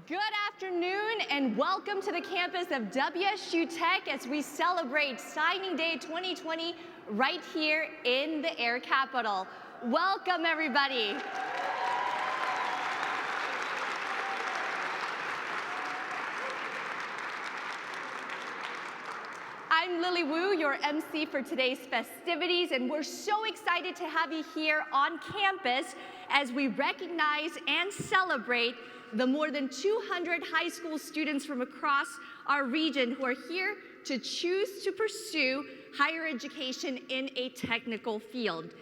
Good afternoon and welcome to the campus of WSU Tech as we celebrate Signing Day 2020 right here in the Air Capital. Welcome everybody. I'm Lily Wu, your MC for today's festivities, and we're so excited to have you here on campus as we recognize and celebrate the more than 200 high school students from across our region who are here to choose to pursue higher education in a technical field.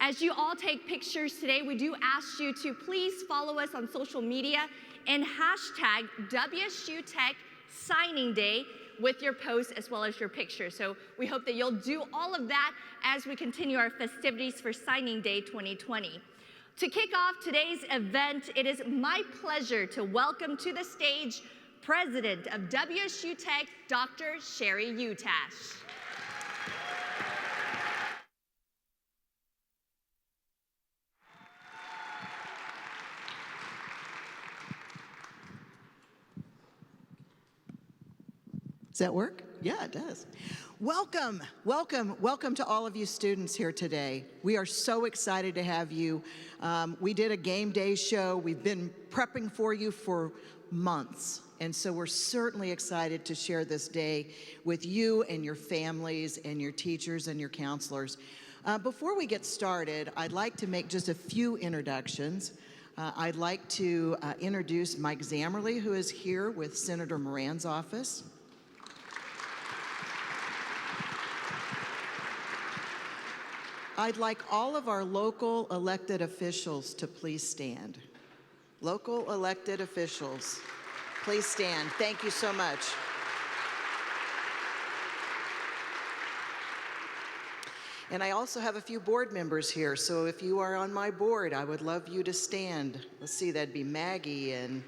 As you all take pictures today, we do ask you to please follow us on social media and hashtag WSU Tech Signing Day with your posts as well as your pictures. So we hope that you'll do all of that as we continue our festivities for Signing Day 2020. To kick off today's event, it is my pleasure to welcome to the stage President of WSU Tech, Dr. Sherry Utash. Does that work? Yeah, it does. Welcome, welcome, welcome to all of you students here today. We are so excited to have you. We did a game day show. We've been prepping for you for months. And so we're certainly excited to share this day with you and your families and your teachers and your counselors. Before we get started, I'd like to make just a few introductions. I'd like to introduce Mike Zammerly, who is here with Senator Moran's office. I'd like all of our local elected officials to please stand. Local elected officials, please stand. Thank you so much. And I also have a few board members here, so if you are on my board, I would love you to stand. Let's see, that'd be Maggie and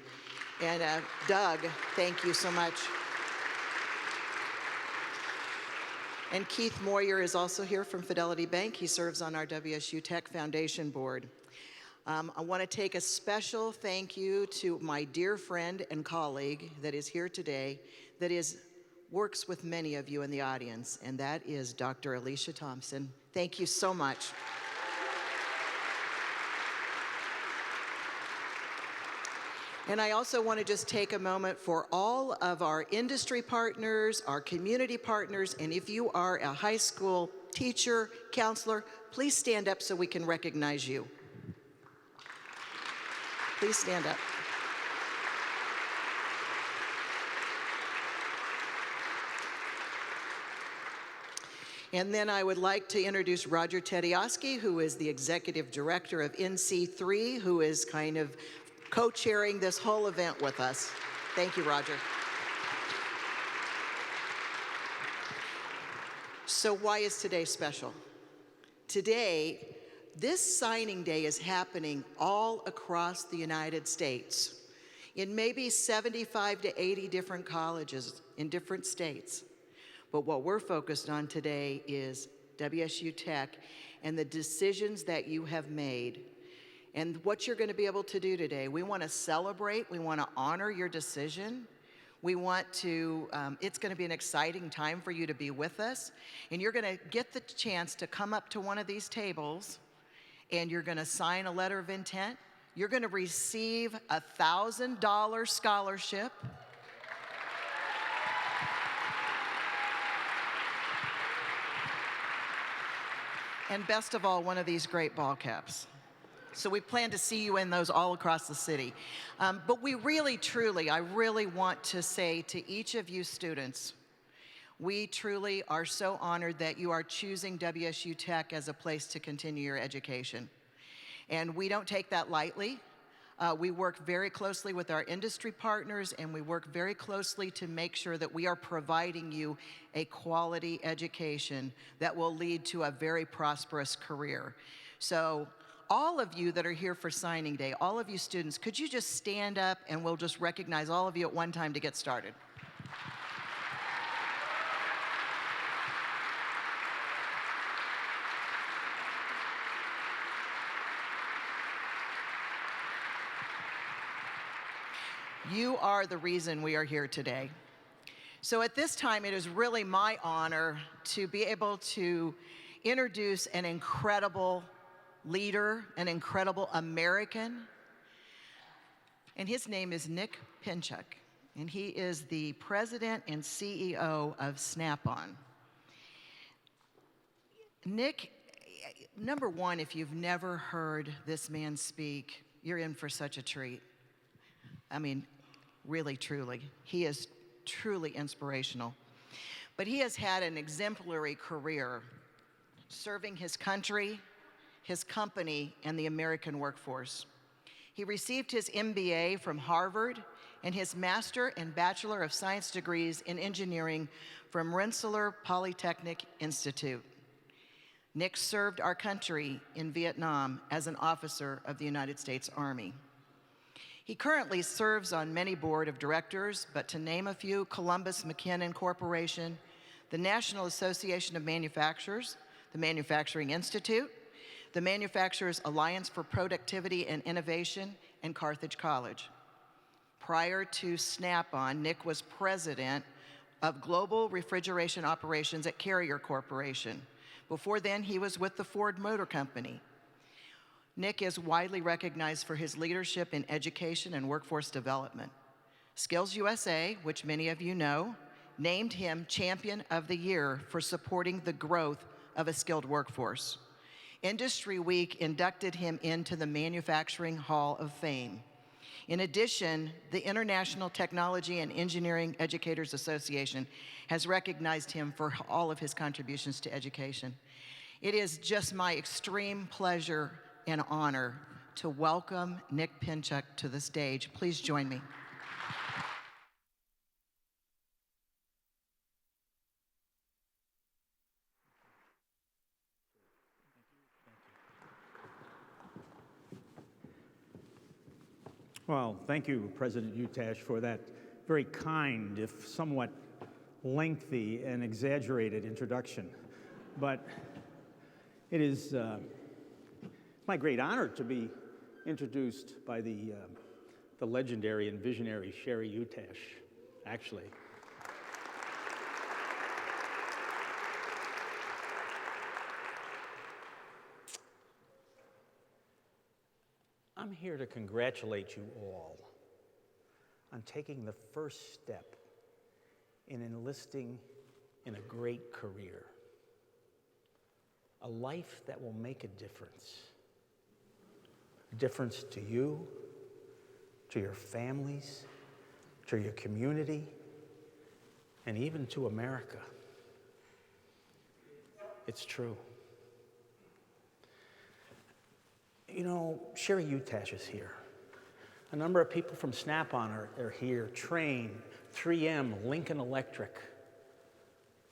Doug. Thank you so much. And Keith Moyer is also here from Fidelity Bank. He serves on our WSU Tech Foundation board. I want to take a special thank you to my dear friend and colleague that is here today, that works with many of you in the audience, and that is Dr. Alicia Thompson. Thank you so much. And I also want to just take a moment for all of our industry partners, our community partners, and if you are a high school teacher, counselor, please stand up so we can recognize you. Please stand up. And then I would like to introduce Roger Tedioski, who is the Executive Director of NC3, who is kind of co-chairing this whole event with us. Thank you, Roger. So why is today special? Today, this signing day is happening all across the United States in maybe 75 to 80 different colleges in different states. But what we're focused on today is WSU Tech and the decisions that you have made and what you're going to be able to do today. We want to celebrate. We want to honor your decision. We want to, it's going to be an exciting time for you to be with us. And you're going to get the chance to come up to one of these tables and you're going to sign a letter of intent. You're going to receive a $1,000 scholarship. And best of all, one of these great ball caps. So we plan to see you in those all across the city. But we really, truly, I really want to say to each of you students, we truly are so honored that you are choosing WSU Tech as a place to continue your education. And we don't take that lightly. We work very closely with our industry partners, and we work very closely to make sure that we are providing you a quality education that will lead to a very prosperous career. So all of you that are here for signing day, all of you students, could you just stand up and we'll just recognize all of you at one time to get started. You are the reason we are here today. So at this time, it is really my honor to be able to introduce an incredible leader, an incredible American, and his name is Nick Pinchuk, and he is the president and CEO of Snap-on. Nick, number one, if you've never heard this man speak, you're in for such a treat. I mean, really, truly. He is truly inspirational. But he has had an exemplary career serving his country, his company, and the American workforce. He received his MBA from Harvard and his Master and Bachelor of Science degrees in engineering from Rensselaer Polytechnic Institute. Nick served our country in Vietnam as an officer of the United States Army. He currently serves on many board of directors, but to name a few, Columbus McKinnon Corporation, the National Association of Manufacturers, the Manufacturing Institute, the Manufacturers Alliance for Productivity and Innovation, and Carthage College. Prior to Snap-on, Nick was president of Global Refrigeration Operations at Carrier Corporation. Before then, he was with the Ford Motor Company. Nick is widely recognized for his leadership in education and workforce development. SkillsUSA, which many of you know, named him Champion of the Year for supporting the growth of a skilled workforce. Industry Week inducted him into the Manufacturing Hall of Fame. In addition, the International Technology and Engineering Educators Association has recognized him for all of his contributions to education. It is just my extreme pleasure and honor to welcome Nick Pinchuk to the stage. Please join me. Well, thank you, President Utash, for that very kind, if somewhat lengthy and exaggerated introduction. But it is my great honor to be introduced by the legendary and visionary Sherry Utash, actually. I'm here to congratulate you all on taking the first step in enlisting in a great career, a life that will make a difference to you, to your families, to your community, and even to America. It's true. You know, Sherry Utash is here. A number of people from Snap-on are here, Train, 3M, Lincoln Electric,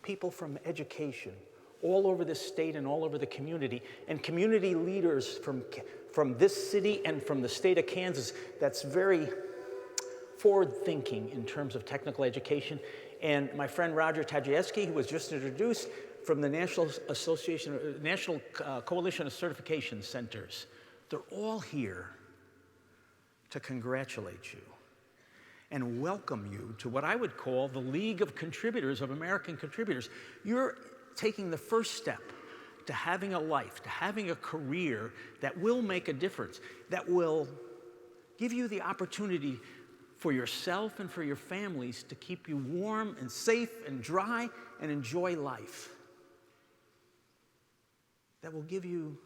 people from education, all over this state and all over the community, and community leaders from this city and from the state of Kansas that's very forward-thinking in terms of technical education. And my friend Roger Tajewski, who was just introduced, from the National Coalition of Certification Centers. They're all here to congratulate you and welcome you to what I would call the League of Contributors, of American contributors. You're taking the first step to having a life, to having a career that will make a difference, that will give you the opportunity for yourself and for your families to keep you warm and safe and dry and enjoy life. That will give you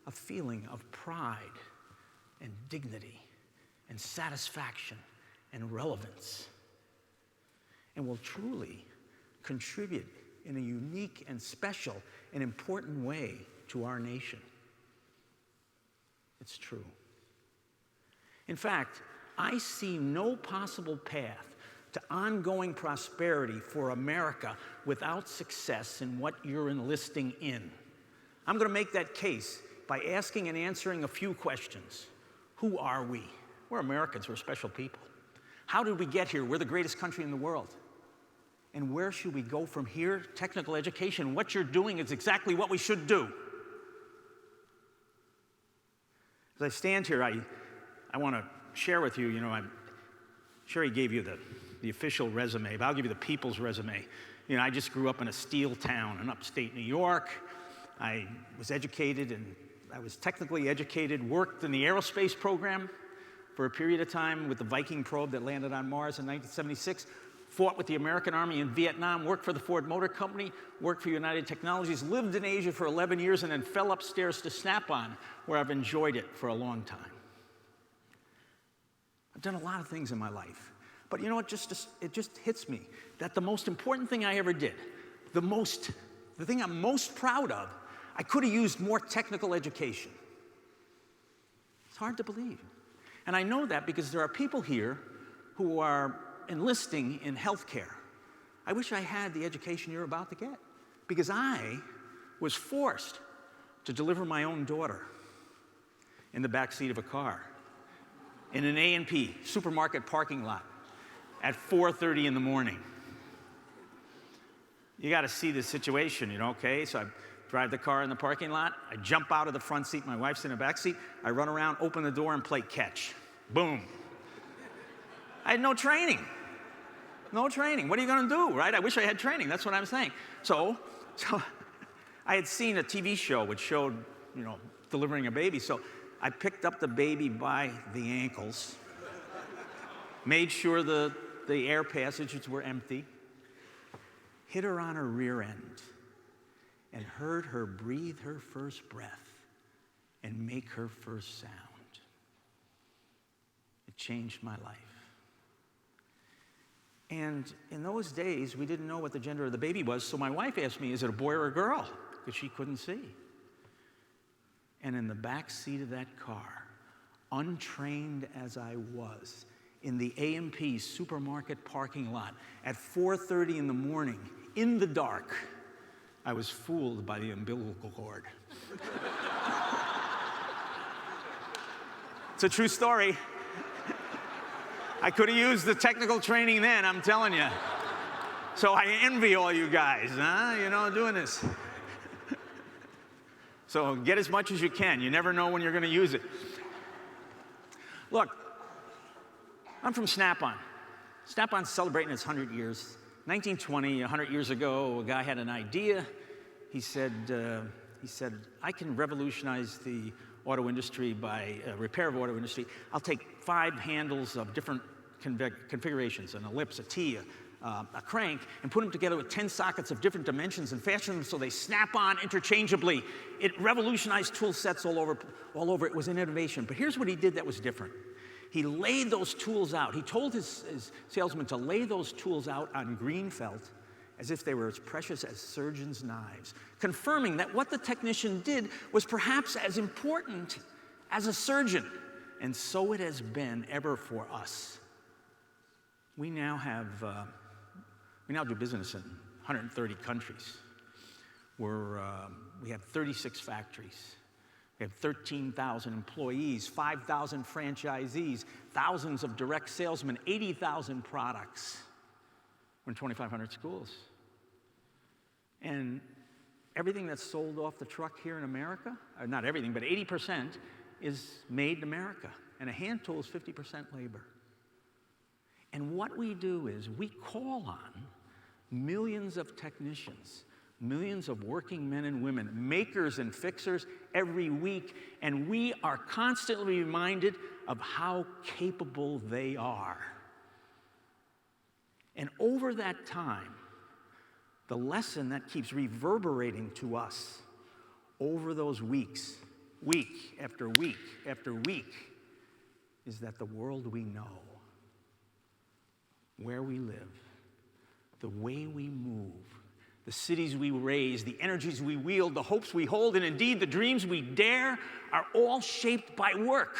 a feeling of pride and dignity and satisfaction and relevance, and will truly contribute in a unique and special and important way to our nation. It's true. In fact, I see no possible path to ongoing prosperity for America without success in what you're enlisting in. I'm going to make that case by asking and answering a few questions. Who are we? We're Americans, we're special people. How did we get here? We're the greatest country in the world. And where should we go from here? Technical education, what you're doing is exactly what we should do. As I stand here, I want to share with you, Sherry gave you the official resume, but I'll give you the people's resume. You know, I just grew up in a steel town in upstate New York. I was educated, and I was technically educated, worked in the aerospace program for a period of time with the Viking probe that landed on Mars in 1976, fought with the American Army in Vietnam, worked for the Ford Motor Company, worked for United Technologies, lived in Asia for 11 years, and then fell upstairs to Snap-on, where I've enjoyed it for a long time. I've done a lot of things in my life. But you know, it just hits me that the most important thing I ever did, the thing I'm most proud of, I could have used more technical education. It's hard to believe. And I know that because there are people here who are enlisting in healthcare. I wish I had the education you're about to get, because I was forced to deliver my own daughter in the back seat of a car in an A&P supermarket parking lot at 4:30 in the morning. You got to see this situation, you know, okay? So I drive the car in the parking lot. I jump out of the front seat. My wife's in the back seat. I run around, open the door, and play catch. Boom. I had no training. No training. What are you going to do, right? I wish I had training. That's what I'm saying. So I had seen a TV show which showed, you know, delivering a baby. So I picked up the baby by the ankles, made sure the air passages were empty, hit her on her rear end, and heard her breathe her first breath and make her first sound. It changed my life. And in those days, we didn't know what the gender of the baby was, so my wife asked me, is it a boy or a girl? Because she couldn't see. And in the back seat of that car, untrained as I was, in the A&P supermarket parking lot at 4:30 in the morning, in the dark, I was fooled by the umbilical cord. It's a true story. I could have used the technical training then, I'm telling you. So I envy all you guys, huh? You know, doing this. So get as much as you can. You never know when you're going to use it. Look, I'm from Snap-on. Snap-on's celebrating its 100 years. 1920, 100 years ago, a guy had an idea. He said, I can revolutionize the auto industry by repair of auto industry. I'll take 5 handles of different configurations, an ellipse, a T, a crank, and put them together with 10 sockets of different dimensions and fashion them so they snap on interchangeably. It revolutionized tool sets all over. It was an innovation. But here's what he did that was different. He laid those tools out. He told his salesman to lay those tools out on green felt as if they were as precious as surgeons' knives, confirming that what the technician did was perhaps as important as a surgeon. And so it has been ever for us. We now do business in 130 countries. We have 36 factories. We have 13,000 employees, 5,000 franchisees, thousands of direct salesmen, 80,000 products. We're in 2,500 schools. And everything that's sold off the truck here in America, or not everything, but 80% is made in America. And a hand tool is 50% labor. And what we do is we call on millions of technicians, millions of working men and women, makers and fixers every week, and we are constantly reminded of how capable they are. And over that time, the lesson that keeps reverberating to us over those weeks, week after week after week, is that the world we know, where we live, the way we move, the cities we raise, the energies we wield, the hopes we hold, and indeed the dreams we dare are all shaped by work,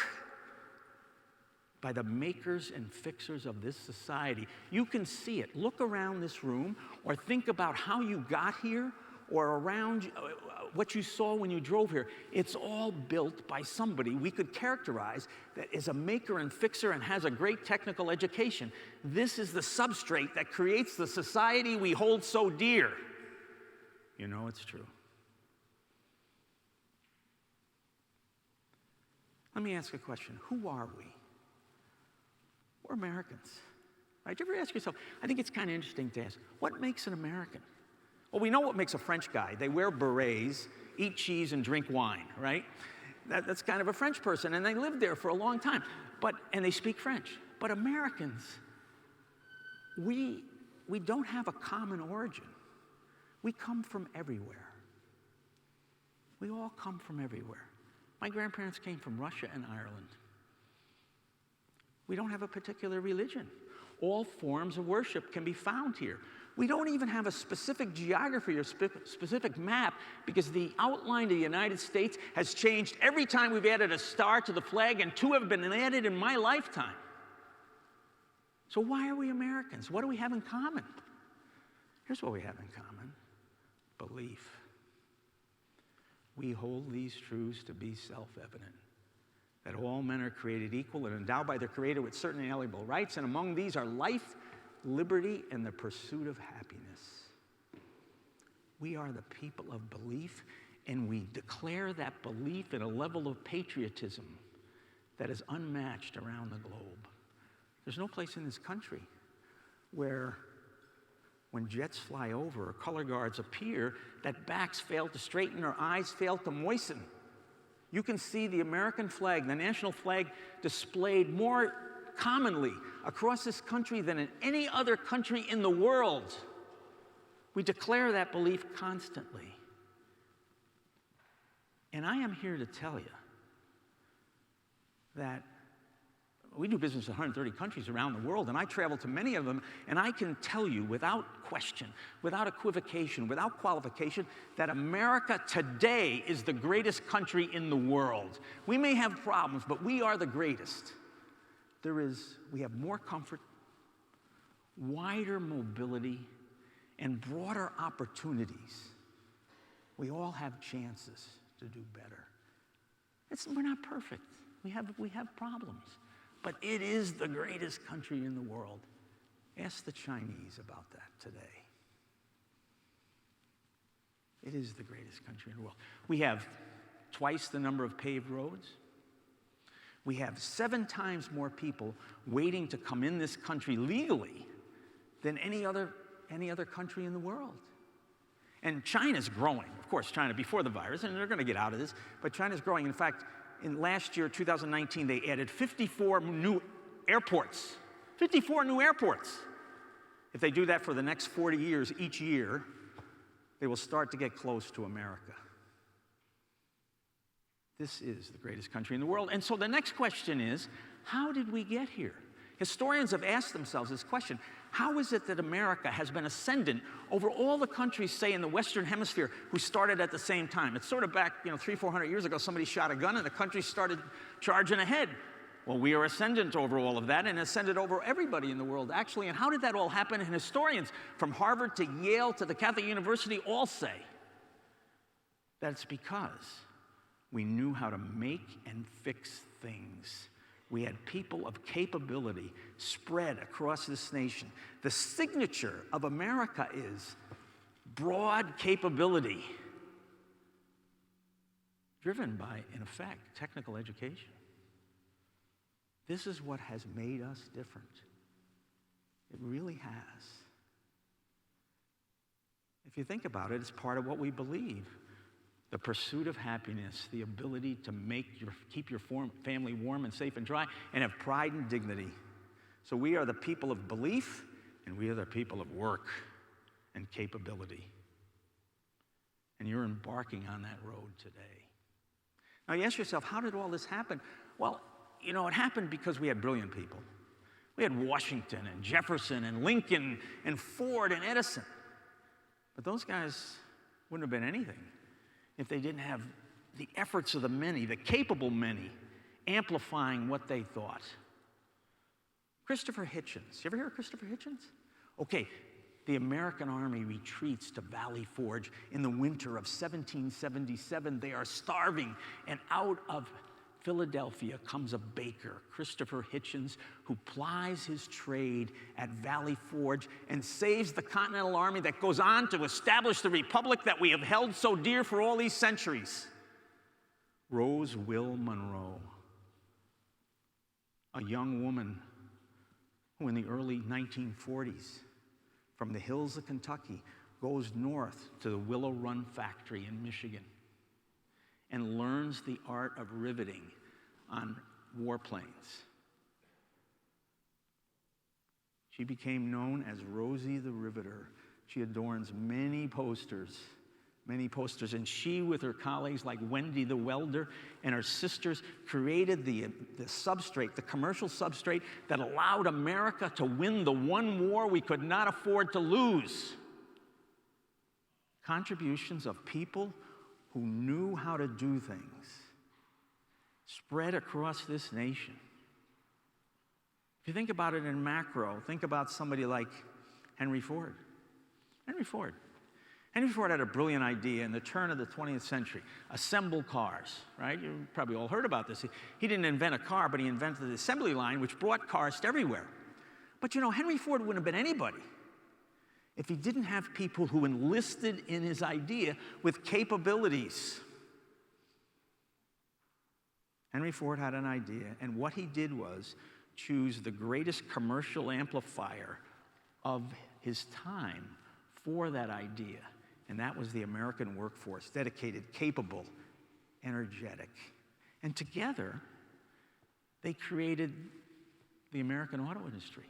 by the makers and fixers of this society. You can see it. Look around this room or think about how you got here or around what you saw when you drove here. It's all built by somebody we could characterize that is a maker and fixer and has a great technical education. This is the substrate that creates the society we hold so dear. You know it's true. Let me ask a question. Who are we? We're Americans. Right? Do you ever ask yourself, I think it's kind of interesting to ask, what makes an American? Well, we know what makes a French guy. They wear berets, eat cheese, and drink wine, right? That's kind of a French person, and they lived there for a long time. And they speak French. But Americans, we don't have a common origin. We come from everywhere. We all come from everywhere. My grandparents came from Russia and Ireland. We don't have a particular religion. All forms of worship can be found here. We don't even have a specific geography or specific map because the outline of the United States has changed every time we've added a star to the flag, and 2 have been added in my lifetime. So why are we Americans? What do we have in common? Here's what we have in common: belief. We hold these truths to be self-evident, that all men are created equal and endowed by their Creator with certain inalienable rights, and among these are life, liberty, and the pursuit of happiness. We are the people of belief, and we declare that belief in a level of patriotism that is unmatched around the globe. There's no place in this country where, when jets fly over or color guards appear, that backs fail to straighten or eyes fail to moisten. You can see the American flag, the national flag, displayed more commonly across this country than in any other country in the world. We declare that belief constantly. And I am here to tell you that we do business in 130 countries around the world, and I travel to many of them, and I can tell you without question, without equivocation, without qualification, that America today is the greatest country in the world. We may have problems, but we are the greatest. We have more comfort, wider mobility, and broader opportunities. We all have chances to do better. We're not perfect. We have problems. But it is the greatest country in the world. Ask the Chinese about that today. It is the greatest country in the world. We have twice the number of paved roads. We have 7 times more people waiting to come in this country legally than any other country in the world. And China's growing. Of course, China before the virus, and they're going to get out of this, but China's growing. In fact, in last year, 2019, they added 54 new airports. 54 new airports. If they do that for the next 40 years each year, they will start to get close to America. This is the greatest country in the world. And so the next question is, how did we get here? Historians have asked themselves this question: how is it that America has been ascendant over all the countries, say, in the Western Hemisphere, who started at the same time? It's sort of back, 300-400 years ago, somebody shot a gun and the country started charging ahead. Well, we are ascendant over all of that and ascended over everybody in the world, actually. And how did that all happen? And historians from Harvard to Yale to the Catholic University all say that it's because we knew how to make and fix things. We had people of capability spread across this nation. The signature of America is broad capability, driven by, in effect, technical education. This is what has made us different. It really has. If you think about it, it's part of what we believe. The pursuit of happiness, the ability to keep your family warm and safe and dry, and have pride and dignity. So we are the people of belief, and we are the people of work and capability. And you're embarking on that road today. Now you ask yourself, how did all this happen? Well, it happened because we had brilliant people. We had Washington and Jefferson and Lincoln and Ford and Edison. But those guys wouldn't have been anything if they didn't have the efforts of the many, the capable many, amplifying what they thought. Christopher Hitchens. You ever hear of Christopher Hitchens? Okay, the American Army retreats to Valley Forge in the winter of 1777. They are starving, and out of Philadelphia comes a baker, Christopher Hitchens, who plies his trade at Valley Forge and saves the Continental Army that goes on to establish the republic that we have held so dear for all these centuries. Rose Will Monroe, a young woman who in the early 1940s, from the hills of Kentucky, goes north to the Willow Run factory in Michigan and learns the art of riveting on warplanes. She became known as Rosie the Riveter. She adorns many posters, and she, with her colleagues like Wendy the Welder and her sisters, created the substrate, the commercial substrate that allowed America to win the one war we could not afford to lose. Contributions of people who knew how to do things spread across this nation. If you think about it in macro, think about somebody like Henry Ford. Henry Ford had a brilliant idea in the turn of the 20th century. Assemble cars, right? You probably all heard about this. He didn't invent a car, but he invented the assembly line, which brought cars to everywhere. But you know, Henry Ford wouldn't have been anybody if he didn't have people who enlisted in his idea with capabilities. Henry Ford had an idea, and what he did was choose the greatest commercial amplifier of his time for that idea, and that was the American workforce, dedicated, capable, energetic. And together, they created the American auto industry.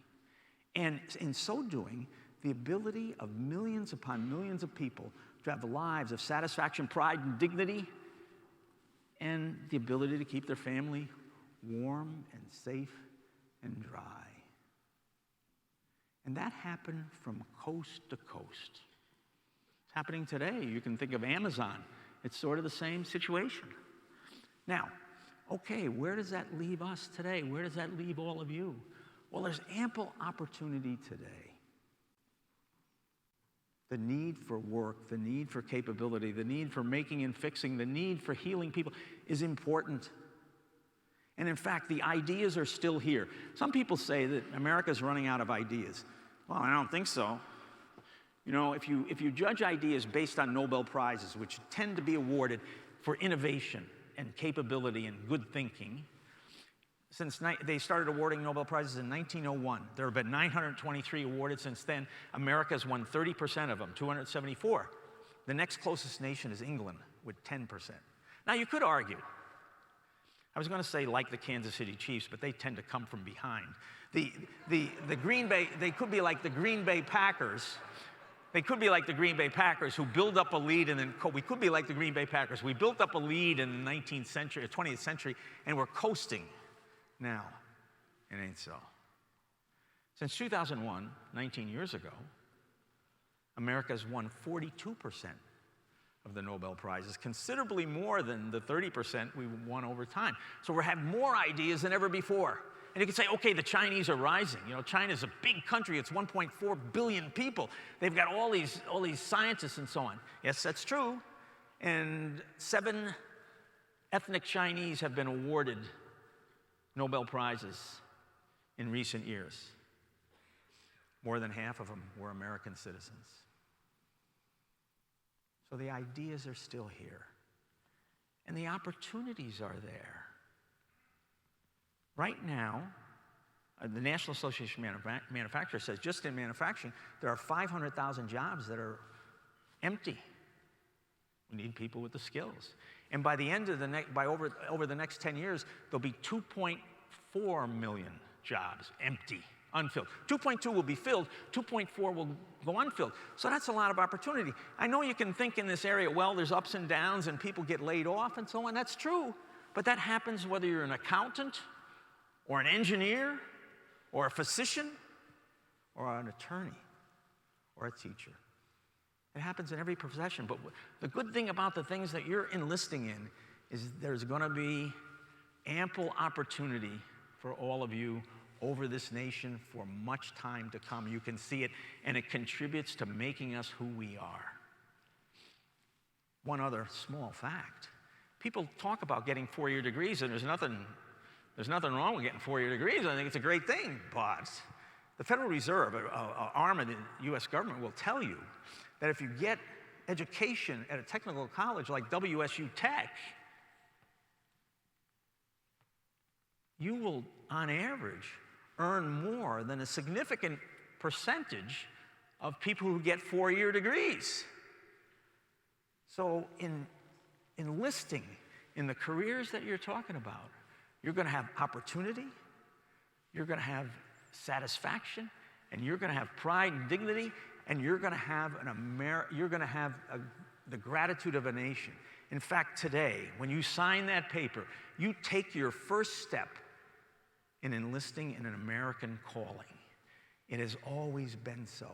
And in so doing, the ability of millions upon millions of people to have lives of satisfaction, pride, and dignity, and the ability to keep their family warm and safe and dry. And that happened from coast to coast. It's happening today. You can think of Amazon. It's sort of the same situation. Now, okay, where does that leave us today? Where does that leave all of you? Well, there's ample opportunity today. The need for work, the need for capability, the need for making and fixing, the need for healing people is important. And in fact, the ideas are still here. Some people say that America's running out of ideas. Well, I don't think so. You know, if you judge ideas based on Nobel Prizes, which tend to be awarded for innovation and capability and good thinking, since they started awarding Nobel Prizes in 1901, there have been 923 awarded since then. America's won 30% of them, 274. The next closest nation is England with 10%. Now, you could argue, I was going to say like the Kansas City Chiefs, but they tend to come from behind. The Green Bay, they could be like the Green Bay Packers. They could be like the Green Bay Packers who build up a lead and then we could be like the Green Bay Packers. We built up a lead in the 19th century, 20th century, and we're coasting. Now, it ain't so. Since 2001, 19 years ago, America's won 42% of the Nobel Prizes, considerably more than the 30% we won over time. So we have more ideas than ever before. And you can say, okay, the Chinese are rising. You know, China's a big country. It's 1.4 billion people. They've got all these scientists and so on. Yes, that's true. And 7 ethnic Chinese have been awarded Nobel Prizes in recent years. More than half of them were American citizens. So the ideas are still here. And the opportunities are there. Right now, the National Association of Manufacturers says just in manufacturing, there are 500,000 jobs that are empty. We need people with the skills. And by the end of over the next 10 years, there'll be 2.4 million jobs empty, unfilled. 2.2 will be filled, 2.4 will go unfilled. So that's a lot of opportunity. I know you can think in this area, well, there's ups and downs and people get laid off and so on. That's true. But that happens whether you're an accountant or an engineer or a physician or an attorney or a teacher. It happens in every profession, but the good thing about the things that you're enlisting in is there's going to be ample opportunity for all of you over this nation for much time to come. You can see it, and it contributes to making us who we are. One other small fact. People talk about getting 4-year degrees, and there's nothing wrong with getting 4-year degrees. I think it's a great thing, but the Federal Reserve, an arm of the U.S. government, will tell you that if you get education at a technical college like WSU Tech, you will, on average, earn more than a significant percentage of people who get 4-year degrees. So in enlisting in the careers that you're talking about, you're going to have opportunity, you're going to have satisfaction, and you're going to have pride and dignity, and you're going to have the gratitude of a nation. In fact, today, when you sign that paper, you take your first step in enlisting in an American calling. It has always been so.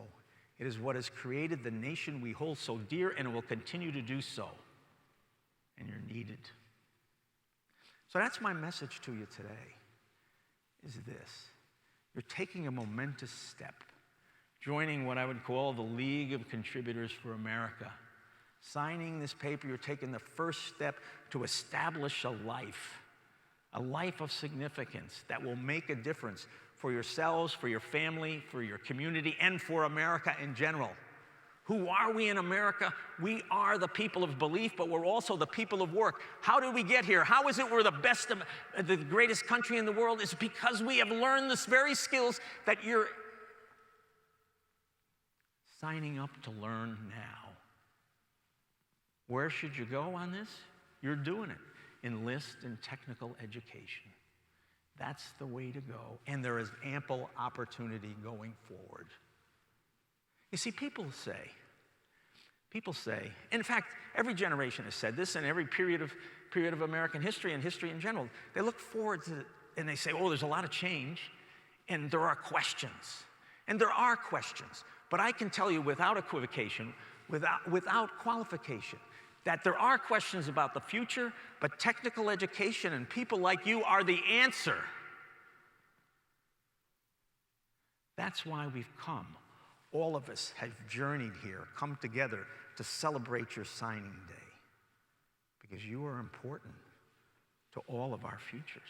It is what has created the nation we hold so dear, and it will continue to do so. And you're needed. So that's my message to you today, is this. You're taking a momentous step, joining what I would call the League of Contributors for America. Signing this paper, you're taking the first step to establish a life of significance that will make a difference for yourselves, for your family, for your community, and for America in general. Who are we in America? We are the people of belief, but we're also the people of work. How did we get here? How is it we're the best, the greatest country in the world? It's because we have learned the very skills that you're signing up to learn now. Where should you go on this? You're doing it. Enlist in technical education. That's the way to go, and there is ample opportunity going forward. You see, people say, in fact, every generation has said this, and every period of American history and history in general, they look forward to it, and they say, oh, there's a lot of change, and there are questions. And there are questions, but I can tell you without equivocation, without qualification, that there are questions about the future, but technical education and people like you are the answer. That's why we've come. All of us have journeyed here, come together to celebrate your signing day, because you are important to all of our futures.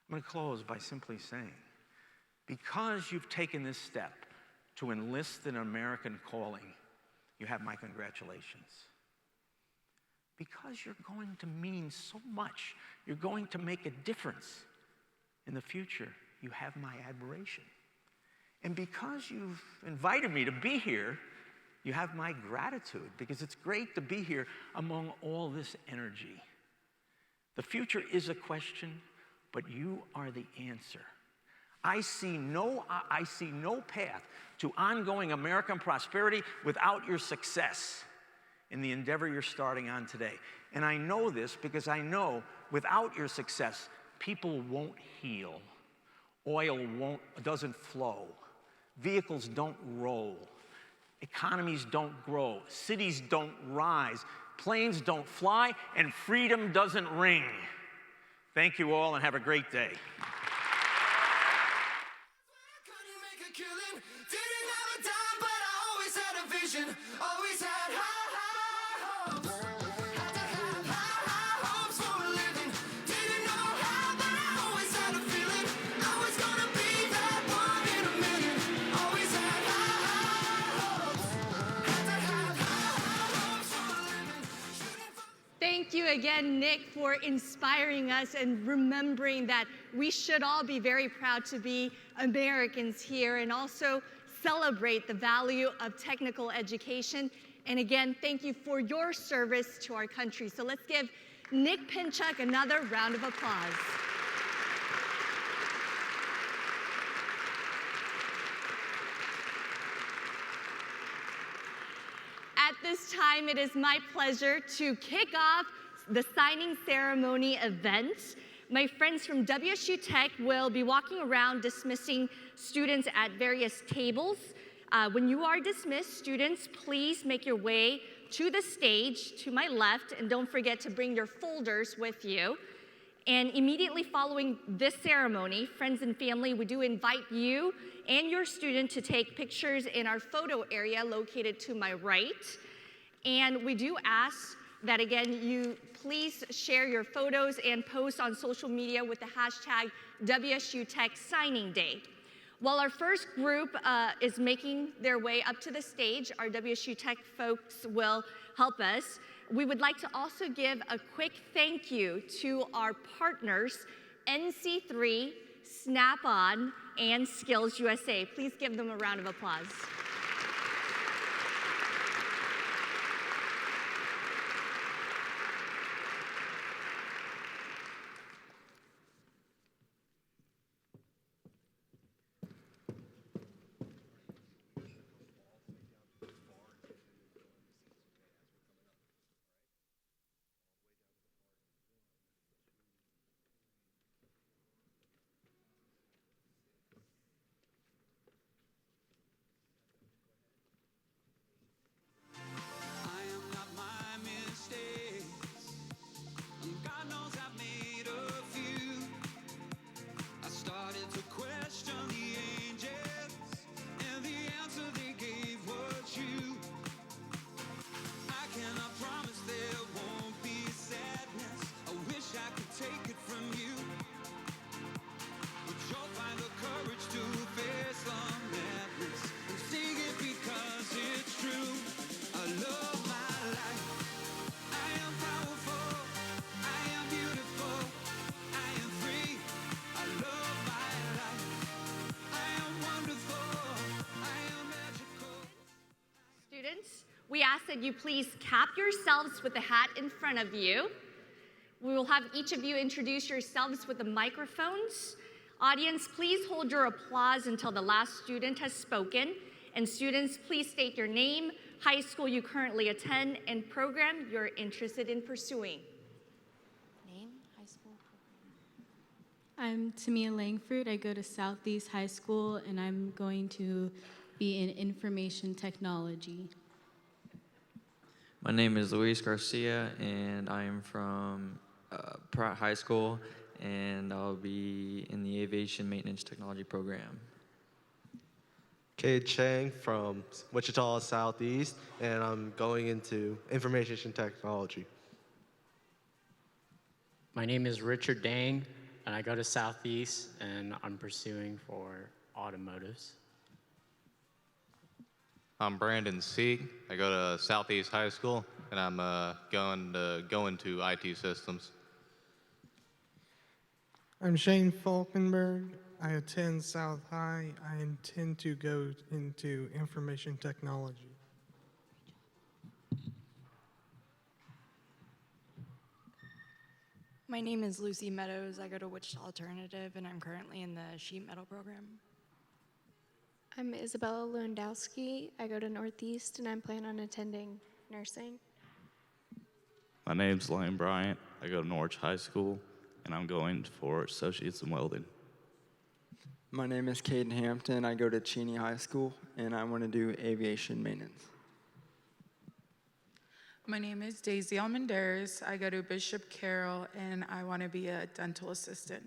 I'm going to close by simply saying, because you've taken this step to enlist in an American calling, you have my congratulations. Because you're going to mean so much, you're going to make a difference in the future, you have my admiration. And because you've invited me to be here, you have my gratitude, because it's great to be here among all this energy. The future is a question, but you are the answer. I see no path to ongoing American prosperity without your success in the endeavor you're starting on today. And I know this because I know without your success, people won't heal. Oil doesn't flow. Vehicles don't roll. Economies don't grow. Cities don't rise. Planes don't fly. And freedom doesn't ring. Thank you all, and have a great day. Thank you again, Nick, for inspiring us and remembering that we should all be very proud to be Americans here, and also celebrate the value of technical education. And again, thank you for your service to our country. So let's give Nick Pinchuk another round of applause. At this time, it is my pleasure to kick off the signing ceremony event. My friends from WSU Tech will be walking around dismissing students at various tables. When you are dismissed, students, please make your way to the stage to my left, and don't forget to bring your folders with you. And immediately following this ceremony, friends and family, we do invite you and your student to take pictures in our photo area located to my right. And we do ask that, again, you please share your photos and post on social media with the hashtag WSU Tech Signing Day. While our first group is making their way up to the stage, our WSU Tech folks will help us. We would like to also give a quick thank you to our partners, NC3, Snap-on, and SkillsUSA. Please give them a round of applause. We ask that you please cap yourselves with the hat in front of you. We will have each of you introduce yourselves with the microphones. Audience, please hold your applause until the last student has spoken. And students, please state your name, high school you currently attend, and program you're interested in pursuing. Name, high school, program. I'm Tamia Langford. I go to Southeast High School, and I'm going to be in information technology. My name is Luis Garcia, and I am from Pratt High School, and I'll be in the Aviation Maintenance Technology program. Cade Chang from Wichita Southeast, and I'm going into information technology. My name is Richard Dane, and I go to Southeast, and I'm pursuing for automotives. I'm Brandon Sieg. I go to Southeast High School, and I'm going to go into IT systems. I'm Shane Falkenberg. I attend South High. I intend to go into information technology. My name is Lucy Meadows. I go to Wichita Alternative, and I'm currently in the sheet metal program. I'm Isabella Lewandowski. I go to Northeast, and I'm planning on attending nursing. My name's Lane Bryant. I go to Norwich High School, and I'm going for Associates in Welding. My name is Caden Hampton. I go to Cheney High School, and I want to do aviation maintenance. My name is Daisy Almendares. I go to Bishop Carroll, and I want to be a dental assistant.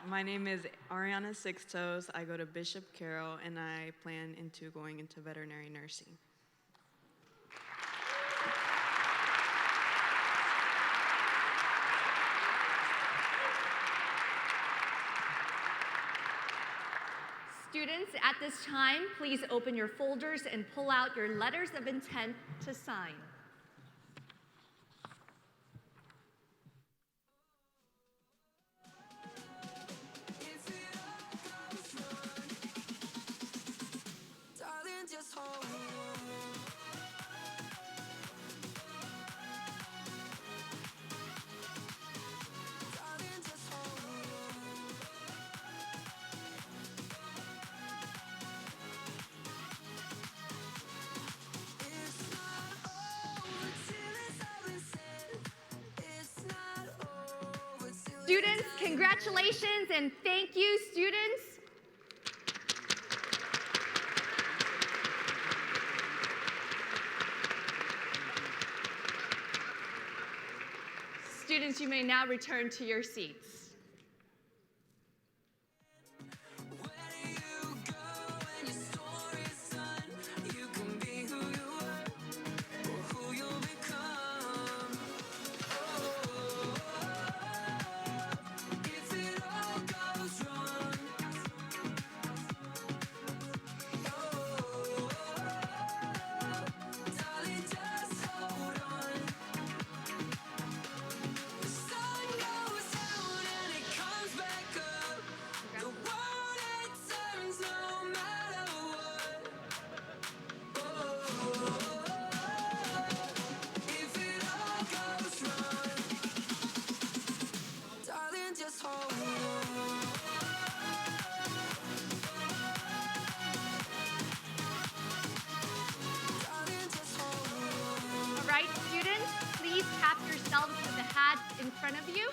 My name is Ariana Sixtos. I go to Bishop Carroll, and I plan into going into veterinary nursing. Students, at this time, please open your folders and pull out your letters of intent to sign. Students, congratulations and thank you, students. Students, you may now return to your seats. in front of you.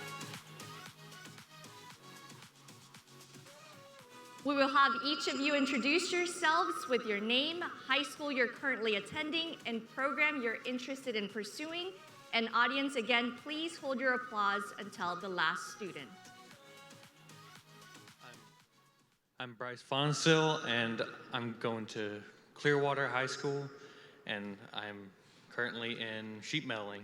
We will have each of you introduce yourselves with your name, high school you're currently attending, and program you're interested in pursuing. And audience, again, please hold your applause until the last student. I'm Bryce Fonsil, and I'm going to Clearwater High School, and I'm currently in sheet metalling.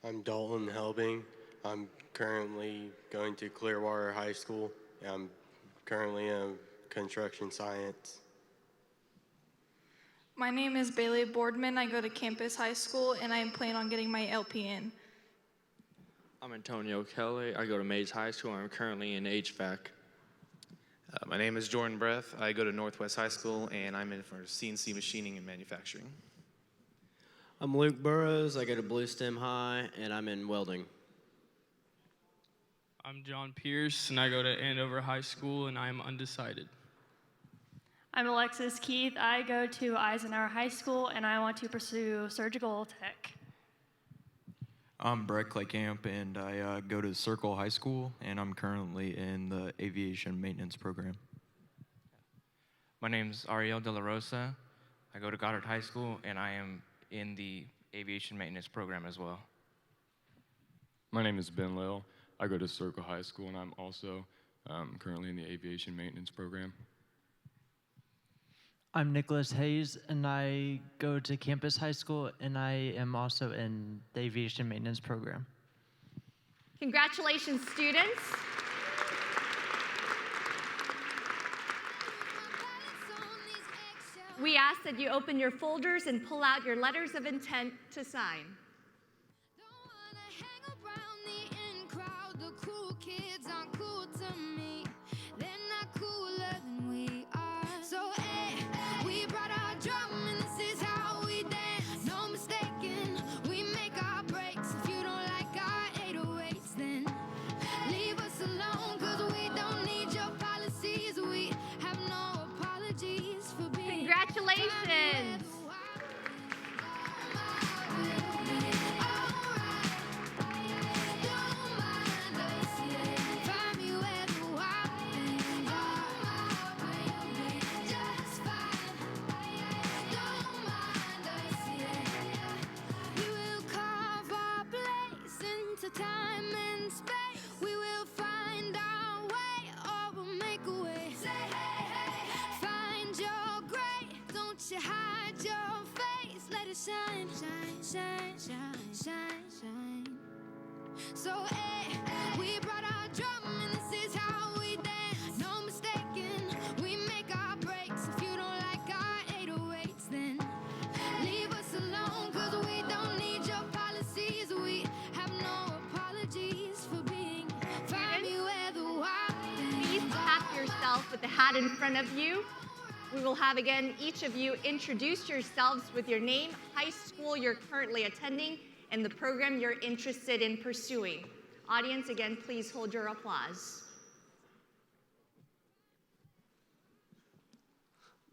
I'm Dalton Helbing. I'm currently going to Clearwater High School. I'm currently in construction science. My name is Bailey Boardman. I go to Campus High School, and I plan on getting my LPN. I'm Antonio Kelly. I go to Maize High School. I'm currently in HVAC. My name is Jordan Breath. I go to Northwest High School, and I'm in for CNC machining and manufacturing. I'm Luke Burrows. I go to Bluestem High, and I'm in welding. I'm John Pierce, and I go to Andover High School, and I am undecided. I'm Alexis Keith. I go to Eisenhower High School, and I want to pursue surgical tech. I'm Brett Claycamp, and I go to Circle High School, and I'm currently in the aviation maintenance program. My name's Ariel De La Rosa. I go to Goddard High School, and I am in the aviation maintenance program as well. My name is Ben Lill. I go to Circle High School, and I'm also currently in the aviation maintenance program. I'm Nicholas Hayes, and I go to Campus High School, and I am also in the aviation maintenance program. Congratulations, students. We ask that you open your folders and pull out your letters of intent to sign. Congratulations! Shine, shine, shine, shine, shine, shine. So, we brought our drum and this is how we dance. No mistaking, we make our breaks. If you don't like our 808s, then leave us alone, cause we don't need your policies. We have no apologies for being fine. Please tap yourself with the hat in front of you. We will have again each of you introduce yourselves with your name, high school you're currently attending, and the program you're interested in pursuing. Audience, again, please hold your applause.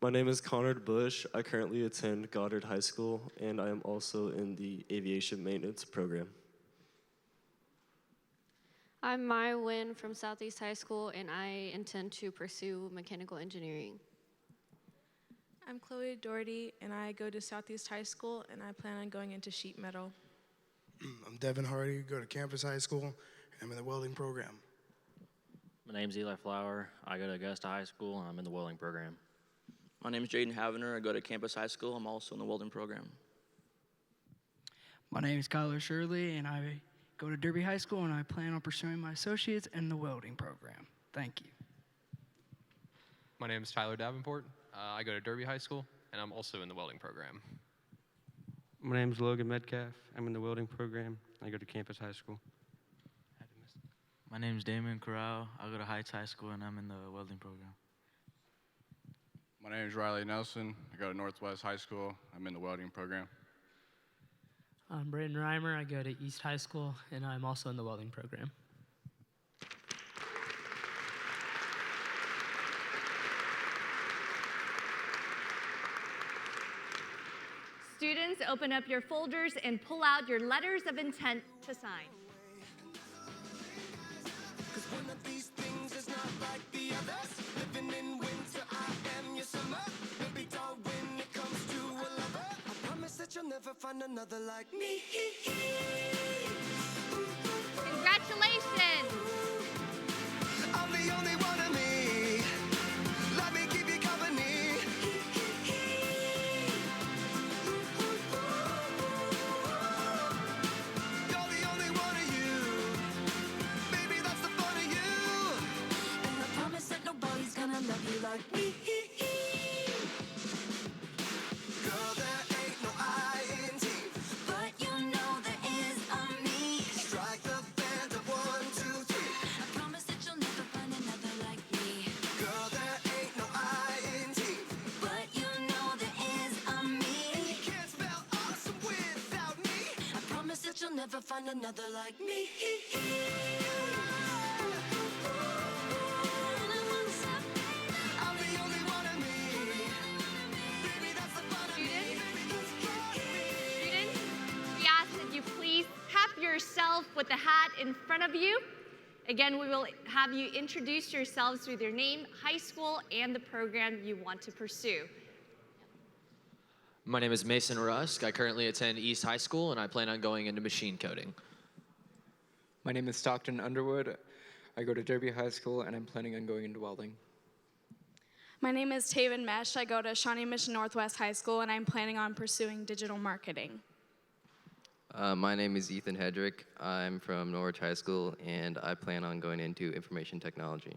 My name is Conrad Bush. I currently attend Goddard High School, and I am also in the aviation maintenance program. I'm Maya Wynn from Southeast High School, and I intend to pursue mechanical engineering. I'm Chloe Doherty, and I go to Southeast High School, and I plan on going into sheet metal. I'm Devin Hardy, go to Campus High School, and I'm in the welding program. My name's Eli Flower. I go to Augusta High School, and I'm in the welding program. My name is Jaden Havener. I go to Campus High School. I'm also in the welding program. My name is Kyler Shirley, and I go to Derby High School, and I plan on pursuing my associates in the welding program. Thank you. My name is Tyler Davenport. I go to Derby High School, and I'm also in the welding program. My name is Logan Metcalf. I'm in the welding program. I go to Campus High School. My name is Damon Corral. I go to Heights High School, and I'm in the welding program. My name is Riley Nelson. I go to Northwest High School. I'm in the welding program. I'm Brandon Reimer. I go to East High School, and I'm also in the welding program. Students, open up your folders and pull out your letters of intent to sign. One of these things is not like the others. Living in winter, I am your summer. Baby doll, when it comes to a lover, I promise that you'll never find another like me. Congratulations! I'm the only one of me. Let me keep you company. You're the only one of you. Baby, that's the fun of you. And I promise that nobody's gonna love you like me. Girl, there ain't no I in team, but you know there is a me. Strike the band of 1, 2, 3. I promise that you'll never find another like me. Girl, there ain't no I in team, but you know there is a me. And you can't spell awesome without me. I promise that you'll never find another like me. I'm the only one of me. Baby, that's the fun of me. Students, we ask that you please tap yourself with the hat in front of you. Again, we will have you introduce yourselves with your name, high school, and the program you want to pursue. My name is Mason Rusk. I currently attend East High School, and I plan on going into machine coding. My name is Stockton Underwood. I go to Derby High School, and I'm planning on going into welding. My name is Taven Mesh. I go to Shawnee Mission Northwest High School, and I'm planning on pursuing digital marketing. My name is Ethan Hedrick. I'm from Norwich High School, and I plan on going into information technology.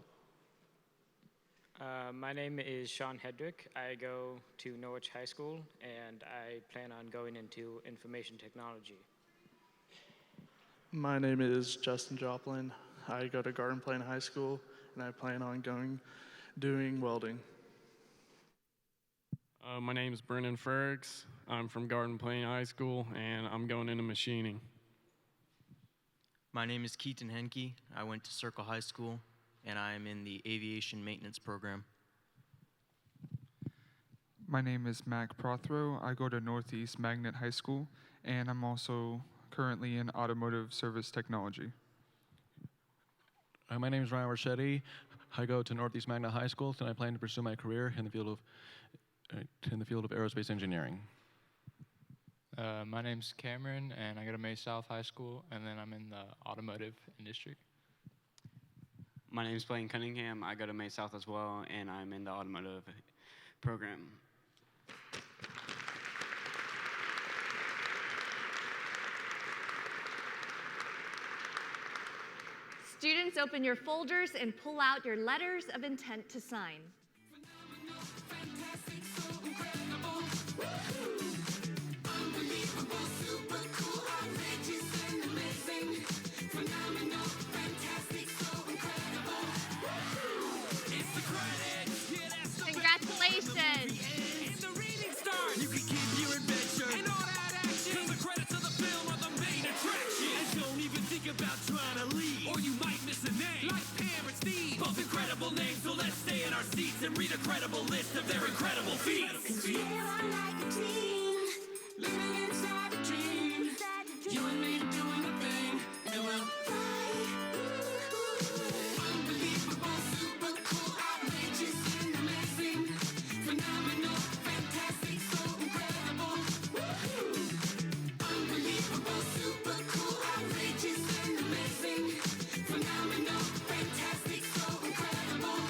My name is Sean Hedrick. I go to Norwich High School, and I plan on going into information technology. My name is Justin Joplin. I go to Garden Plain High School, and I plan on doing welding. My name is Brennan Fergs. I'm from Garden Plain High School, and I'm going into machining. My name is Keaton Henke. I went to Circle High School, and I am in the aviation maintenance program. My name is Mac Prothro. I go to Northeast Magnet High School, and I'm also currently in automotive service technology. My name is Ryan Rochetti. I go to Northeast Magnet High School, and I plan to pursue my career in the field of aerospace engineering. My name's Cameron, and I go to Maize South High School, and then I'm in the automotive industry. My name's Blaine Cunningham. I go to Maize South as well, and I'm in the automotive program. Students, open your folders and pull out your letters of intent to sign. Congratulations! You can keep your adventure and all that action. 'Cause the credits of the film are the main attraction. And don't even think about trying to leave, or you might miss a name like Pam or Steve. Both incredible names, so let's stay in our seats and read a credible list of their incredible feats. 'Cause we are like a team, living inside a dream. You and me doing the thing, and we'll fly. Unbelievable, super cool, outrageous, and amazing. Phenomenal, fantastic, so incredible. Unbelievable, super cool, outrageous, and amazing. Phenomenal, fantastic, so incredible.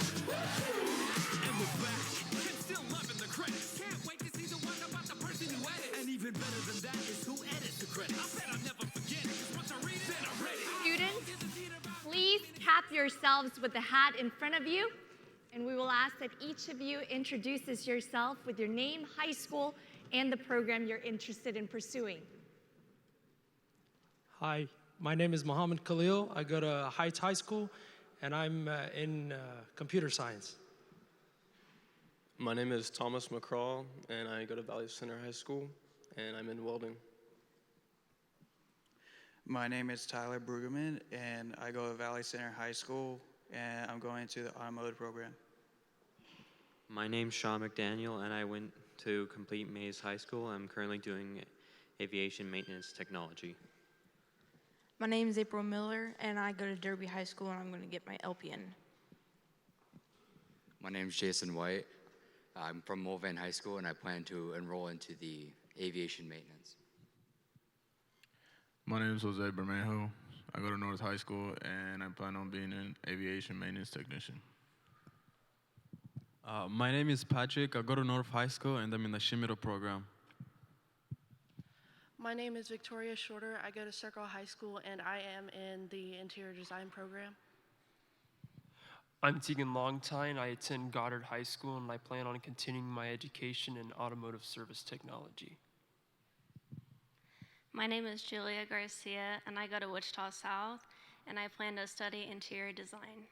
And we're back, and still loving the credits. Can't wait to see the one about the person who edits. And even better than that is who edits the credits. I bet I'll never forget it, 'cause once I read it, then I read it. Students, please tap yourselves with the hat in front of you, and we will ask that each of you introduces yourself with your name, high school, and the program you're interested in pursuing. Hi, my name is Mohammed Khalil. I go to Heights High School, and I'm in computer science. My name is Thomas McCraw, and I go to Valley Center High School, and I'm in welding. My name is Tyler Brueggemann, and I go to Valley Center High School, and I'm going to the automotive program. My name's Sean McDaniel, and I went to complete Maize High School. I'm currently doing Aviation Maintenance Technology. My name is April Miller, and I go to Derby High School, and I'm going to get my LPN. My name is Jason White. I'm from Mulvane High School, and I plan to enroll into the aviation maintenance. My name is Jose Bermejo. I go to North High School, and I plan on being an aviation maintenance technician. My name is Patrick. I go to North High School, and I'm in the sheet metal program. My name is Victoria Shorter. I go to Circle High School, and I am in the interior design program. I'm Tegan Longtine. I attend Goddard High School, and I plan on continuing my education in automotive service technology. My name is Julia Garcia, and I go to Wichita South, and I plan to study interior design.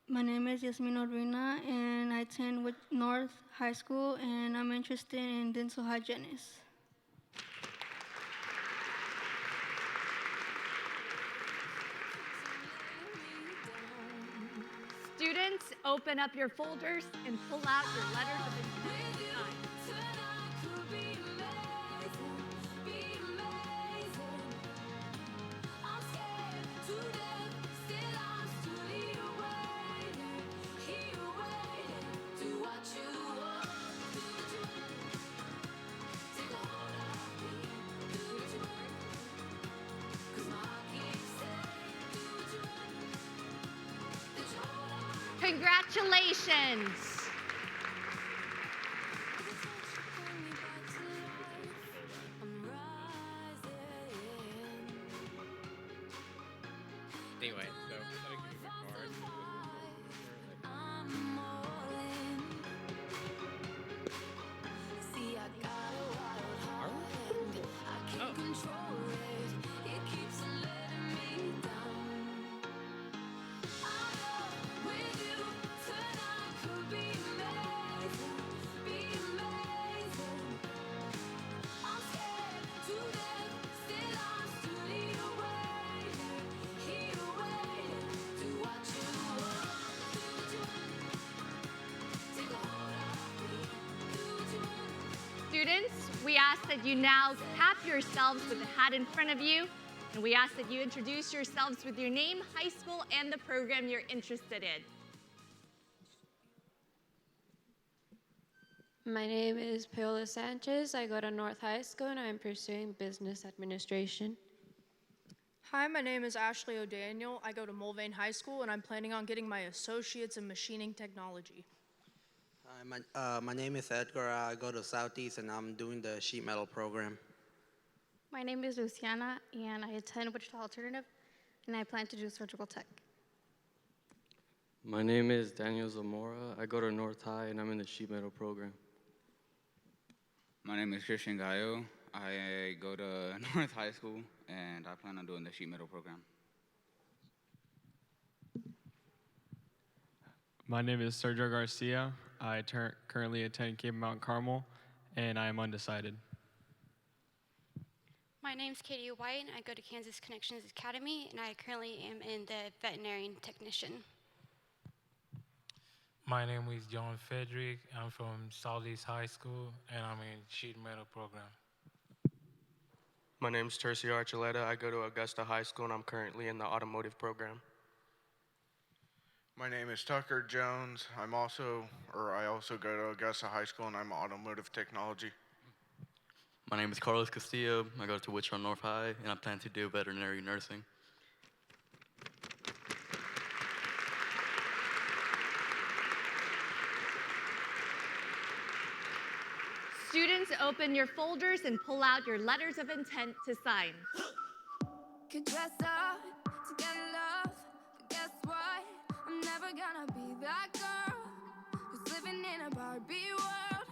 My name is Yasmin Odrina, and I attend North High School, and I'm interested in dental hygienist. Students, open up your folders and pull out your letters of intent to sign. Congratulations. Anyway, so I'm gonna give you my card. Students, we ask that you now tap yourselves with the hat in front of you, and we ask that you introduce yourselves with your name, high school, and the program you're interested in. My name is Paola Sanchez. I go to North High School, and I'm pursuing business administration. Hi, my name is Ashley O'Daniel. I go to Mulvane High School, and I'm planning on getting my associates in machining technology. Hi, my name is Edgar. I go to Southeast, and I'm doing the sheet metal program. My name is Luciana, and I attend Wichita Alternative, and I plan to do surgical tech. My name is Daniel Zamora. I go to North High, and I'm in the sheet metal program. My name is Christian Gallo. I go to North High School, and I plan on doing the sheet metal program. My name is Sergio Garcia. I currently attend Cape Carmel, and I am undecided. My name's Katie White, and I go to Kansas Connections Academy, and I currently am in the veterinarian technician. My name is John Frederick. I'm from Southeast High School, and I'm in sheet metal program. My name's Tercio Archuleta. I go to Augusta High School, and I'm currently in the automotive program. My name is Tucker Jones. I also go to Augusta High School, and I'm automotive technology. My name is Carlos Castillo. I go to Wichita North High, and I plan to do veterinary nursing. Students, open your folders and pull out your letters of intent to sign. Could dress up to get love, but guess what? I'm never gonna be that girl who's living in a Barbie world.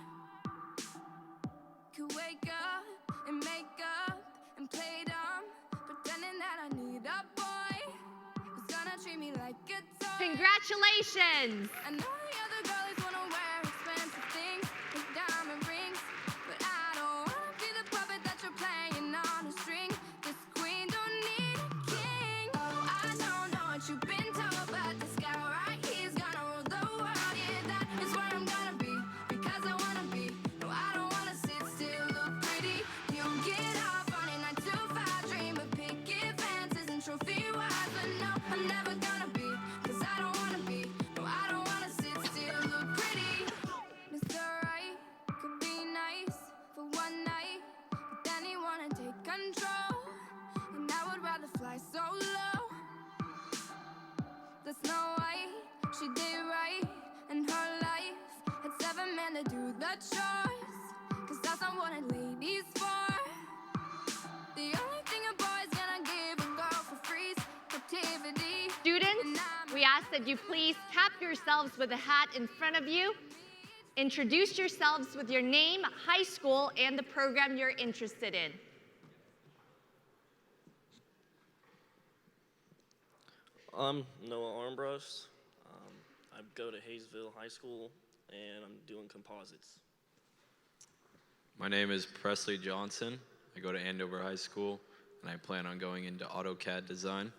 Could wake up and make up and play dumb, pretending that I need a boy who's gonna treat me like a toy. Congratulations! I know the other girlies wanna wear expensive things with diamond rings, but I don't wanna be the puppet that you're playing on a string. This queen don't need a king. I don't know what you've been told, but this guy right here's gonna rule the world. Yeah, that is where I'm gonna be, because I wanna be. No, I don't wanna sit still, look pretty. she did right in her life. Had 7 men to do the chores, 'cause that's not what a lady's for. The only thing a boy's gonna give a girl for free is captivity. Students, we ask that you please tap yourselves with a hat in front of you. Introduce yourselves with your name, high school, and the program you're interested in. I'm Noah Armbrush. I go to Hayesville High School, and I'm doing composites. My name is Presley Johnson. I go to Andover High School, and I plan on going into AutoCAD design.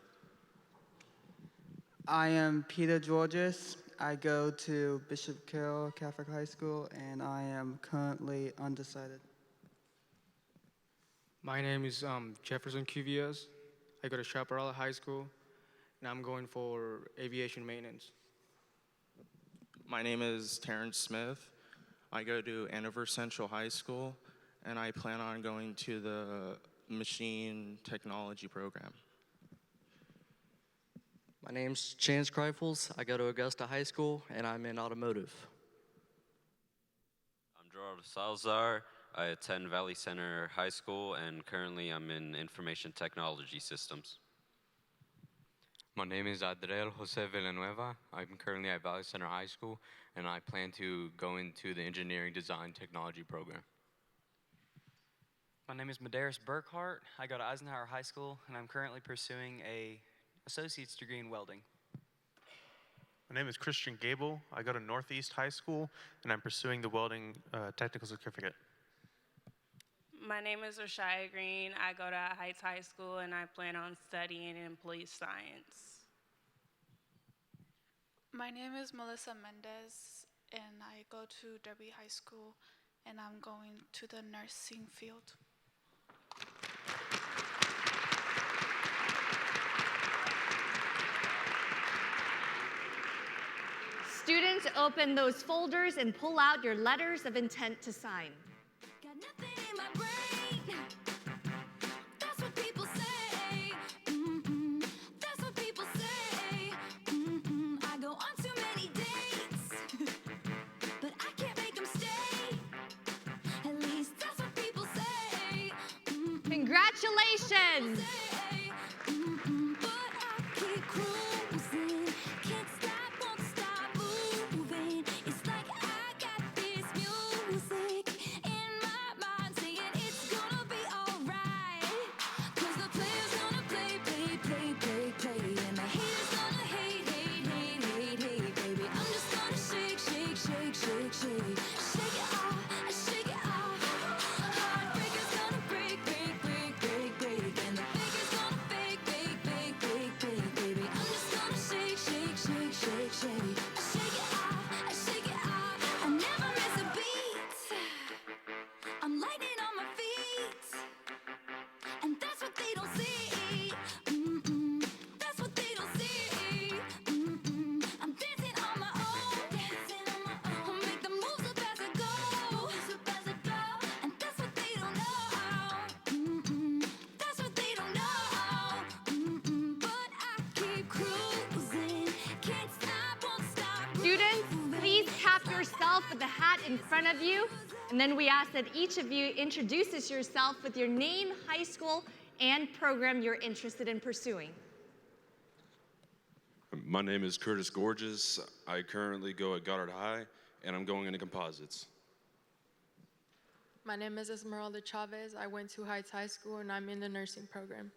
I am Peter Georges. I go to Bishop Carroll Catholic High School, and I am currently undecided. My name is Jefferson Cuvias. I go to Chaparral High School, and I'm going for aviation maintenance. My name is Terrence Smith. I go to Andover Central High School, and I plan on going to the machine technology program. My name's Chance Kreifels. I go to Augusta High School, and I'm in automotive. I'm Gerardo Salazar. I attend Valley Center High School, and currently I'm in information technology systems. My name is Adriel Jose Villanueva. I'm currently at Valley Center High School, and I plan to go into the engineering design technology program. My name is Medeiros Burkhart. I go to Eisenhower High School, and I'm currently pursuing a associate's degree in welding. My name is Christian Gable. I go to Northeast High School, and I'm pursuing the welding technical certificate. My name is Rashaya Green. I go to Heights High School, and I plan on studying employee science. My name is Melissa Mendez, and I go to Derby High School, and I'm going to the nursing field. Students, open those folders and pull out your letters of intent to sign. Got nothing in my brain. That's what people say. That's what people say. I go on too many dates, but I can't make them stay. At least that's what people say. Congratulations! But I keep cruising. Can't stop, won't stop moving. It's like I got this music in my mind saying it's gonna be alright. 'Cause the player's gonna play, play, play, play, play. And the haters gonna hate, hate, hate, hate, hate, baby. I'm just gonna shake, shake, shake, shake, shake. Shake it off, shake it off. Heartbreaker's gonna break, break, break, break, break. And the faker's gonna fake, fake, fake, fake, fake, baby. I'm just gonna shake, shake, shake, shake, shake. Shake it off, shake it off. I never miss a beat. I'm lightning on my feet. And that's what they don't see. That's what they don't see. I'm dancing on my own. I'll make the moves up as I go. And that's what they don't know. That's what they don't know. But I keep cruising. Can't stop, won't stop. Students, please tap yourself with the hat in front of you. And then we ask that each of you introduces yourself with your name, high school, and program you're interested in pursuing. My name is Curtis Gorges. I currently go at Goddard High, and I'm going into composites. My name is Esmeralda Chavez. I went to Heights High School, and I'm in the nursing program.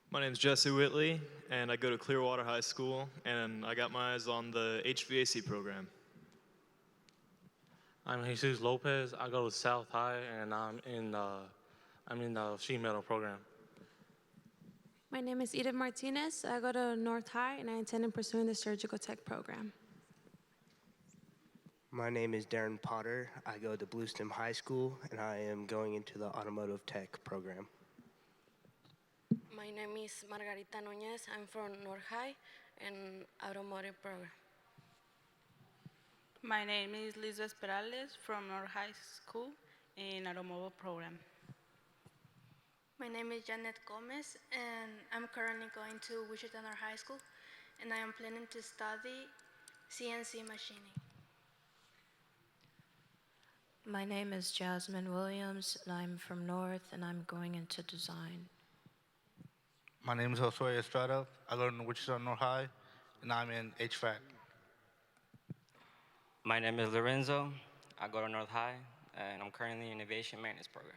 My name is Jesse Whitley, and I go to Clearwater High School, and I got my eyes on the HVAC program. I'm Jesus Lopez. I go to South High, and I'm in the sheet metal program. My name is Edith Martinez. I go to North High, and I intend on pursuing the surgical tech program. My name is Darren Potter. I go to Bluestem High School, and I am going into the automotive tech program. My name is Margarita Núñez. I'm from North High and automotive program. My name is Lisbeth Perales from North High School in automobile program. My name is Janet Gomez, and I'm currently going to Wichita North High School, and I am planning to study CNC machining. My name is Jasmine Williams, and I'm from North, and I'm going into design. My name is Josue Estrada. I go to Wichita North High, and I'm in HVAC. My name is Lorenzo. I go to North High, and I'm currently in aviation maintenance program.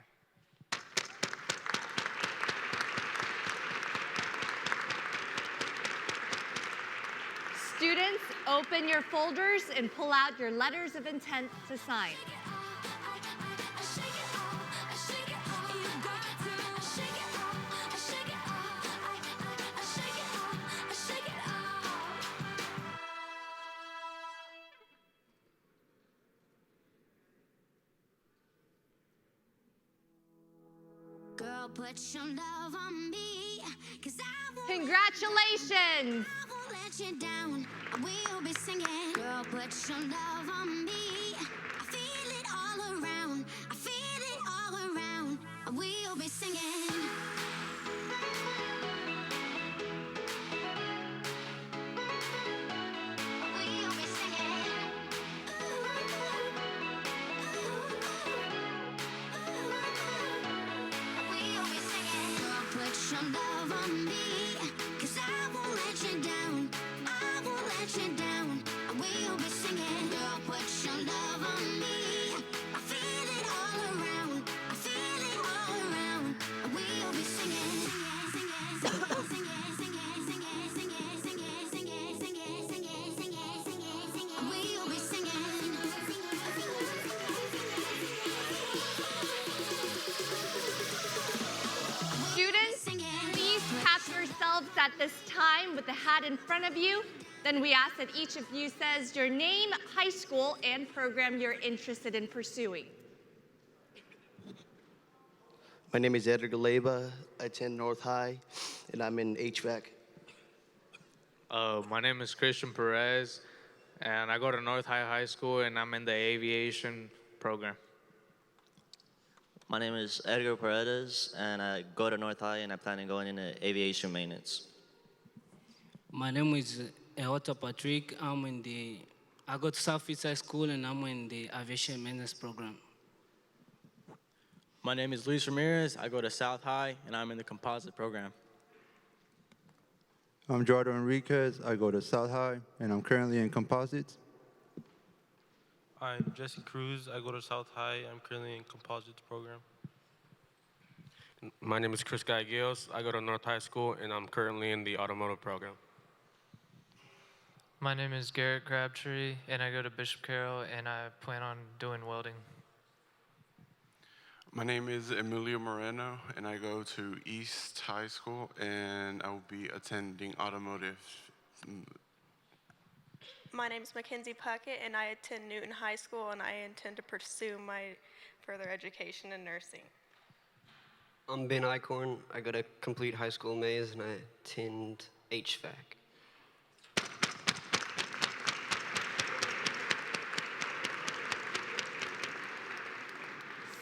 Students, open your folders and pull out your letters of intent to sign. Girl, put your love on me, 'cause I won't Congratulations! I won't let you down. I will be singing. Girl, put your love on me. I feel it all around. I feel it all around. I will be singing. Put your love on me, 'cause I won't let you down. I won't let you down. I will be singing. Girl, put your love on me. I feel it all around. I feel it all around. I will be singing. I will be singing. Students, please tap yourselves at this time with the hat in front of you. Then we ask that each of you says your name, high school, and program you're interested in pursuing. My name is Edgar Galeba. I attend North High, and I'm in HVAC. My name is Christian Perez, and I go to North High School, and I'm in the aviation program. My name is Edgar Paredes, and I go to North High, and I plan on going into aviation maintenance. My name is Eota Patrick. I go to Southeast High School, and I'm in the aviation maintenance program. My name is Luis Ramirez. I go to South High, and I'm in the composite program. I'm Gerardo Enriquez. I go to South High, and I'm currently in composites. I'm Jesse Cruz. I go to South High. I'm currently in composites program. My name is Chris Gallegos. I go to North High School, and I'm currently in the automotive program. My name is Garrett Crabtree, and I go to Bishop Carroll, and I plan on doing welding. My name is Emilio Moreno, and I go to East High School, and I will be attending automotive. My name is Mackenzie Puckett, and I attend Newton High School, and I intend to pursue my further education in nursing. I'm Ben Eichhorn. I go to Complete High School Maize, and I attend HVAC.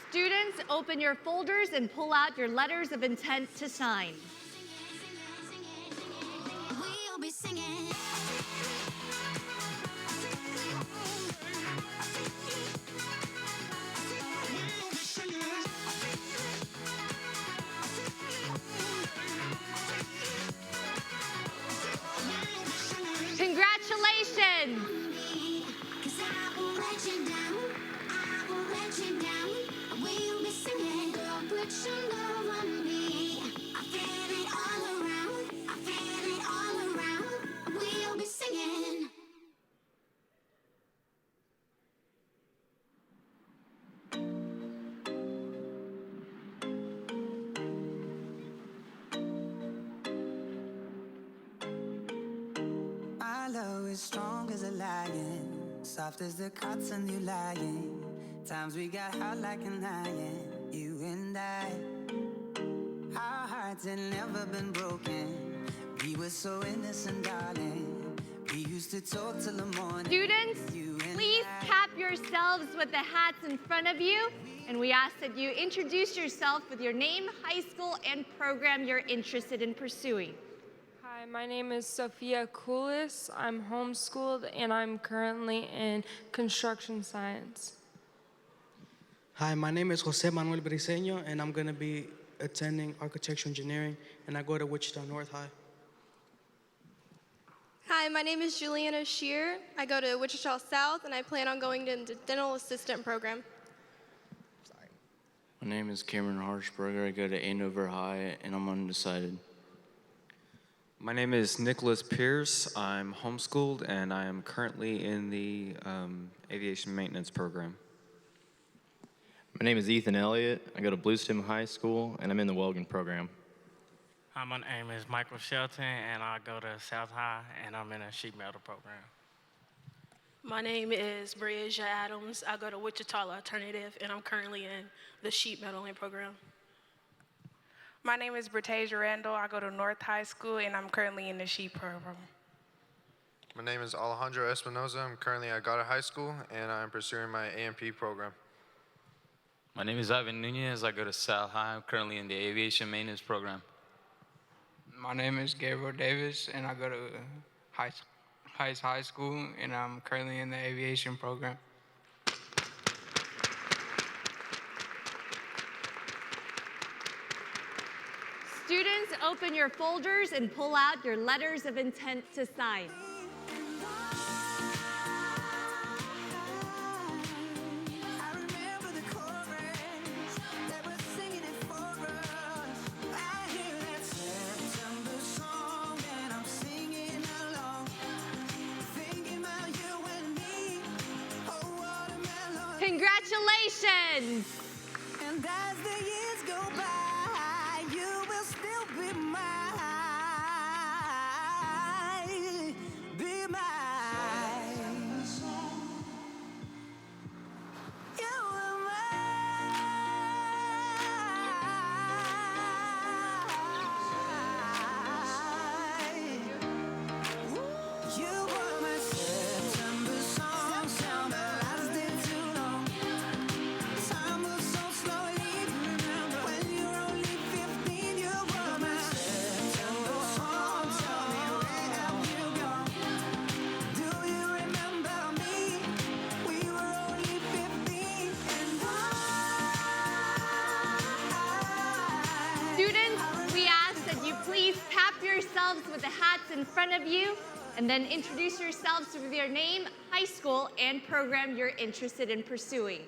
Students, open your folders and pull out your letters of intent to sign. We'll be singing. Congratulations! 'Cause I won't let you down. I won't let you down. We'll be singing. Girl, put your love on me. I feel it all around. I feel it all around. We'll be singing. Our love is strong as a lion, soft as the cotton you lying. Times we got hot like an iron, you and I. Our hearts had never been broken. We were so innocent, darling. We used to talk till the morning. Students, please tap yourselves with the hats in front of you, and we ask that you introduce yourself with your name, high school, and program you're interested in pursuing. Hi, Hi, my name is Sophia Koulis. I'm homeschooled and I'm currently in construction science. Hi, my name is Jose Manuel Briceño, and I'm going to be attending architecture engineering, and I go to Wichita North High. Hi, my name is Juliana Shear. I go to Wichita South, and I plan on going to the dental assistant program. My name is Cameron Harshberger. I go to Andover High, and I'm undecided. My name is Nicholas Pierce. I'm homeschooled, and I am currently in the aviation maintenance program. My name is Ethan Elliott. I go to Bluestem High School, and I'm in the welding program. Hi, my name is Michael Shelton, and I go to South High, and I'm in a sheet metal program. My name is Briasia Adams. I go to Wichita Alternative, and I'm currently in the sheet metaling program. My name is Britasia Randall. I go to North High School, and I'm currently in the sheet program. My name is Alejandro Espinoza. I'm currently at Goddard High School, and I'm pursuing my AMP program. My name is Ivan Nunez. I go to South High. I'm currently in the aviation maintenance program. My name is Gabriel Davis, and I go to Heights High School, and I'm currently in the aviation program. Students, open your folders and pull out your letters of intent to sign. Congratulations! And as the years go by, you will still be mine. Be mine. You are mine. You were my September song, sound that lasted too long. Time moves so slowly. When you're only 15, you were my September song. Tell me, where have you gone? Do you remember me? We were only 15 and Students, we ask that you please tap yourselves with the hats in front of you and then introduce yourselves with your name, high school, and program you're interested in pursuing.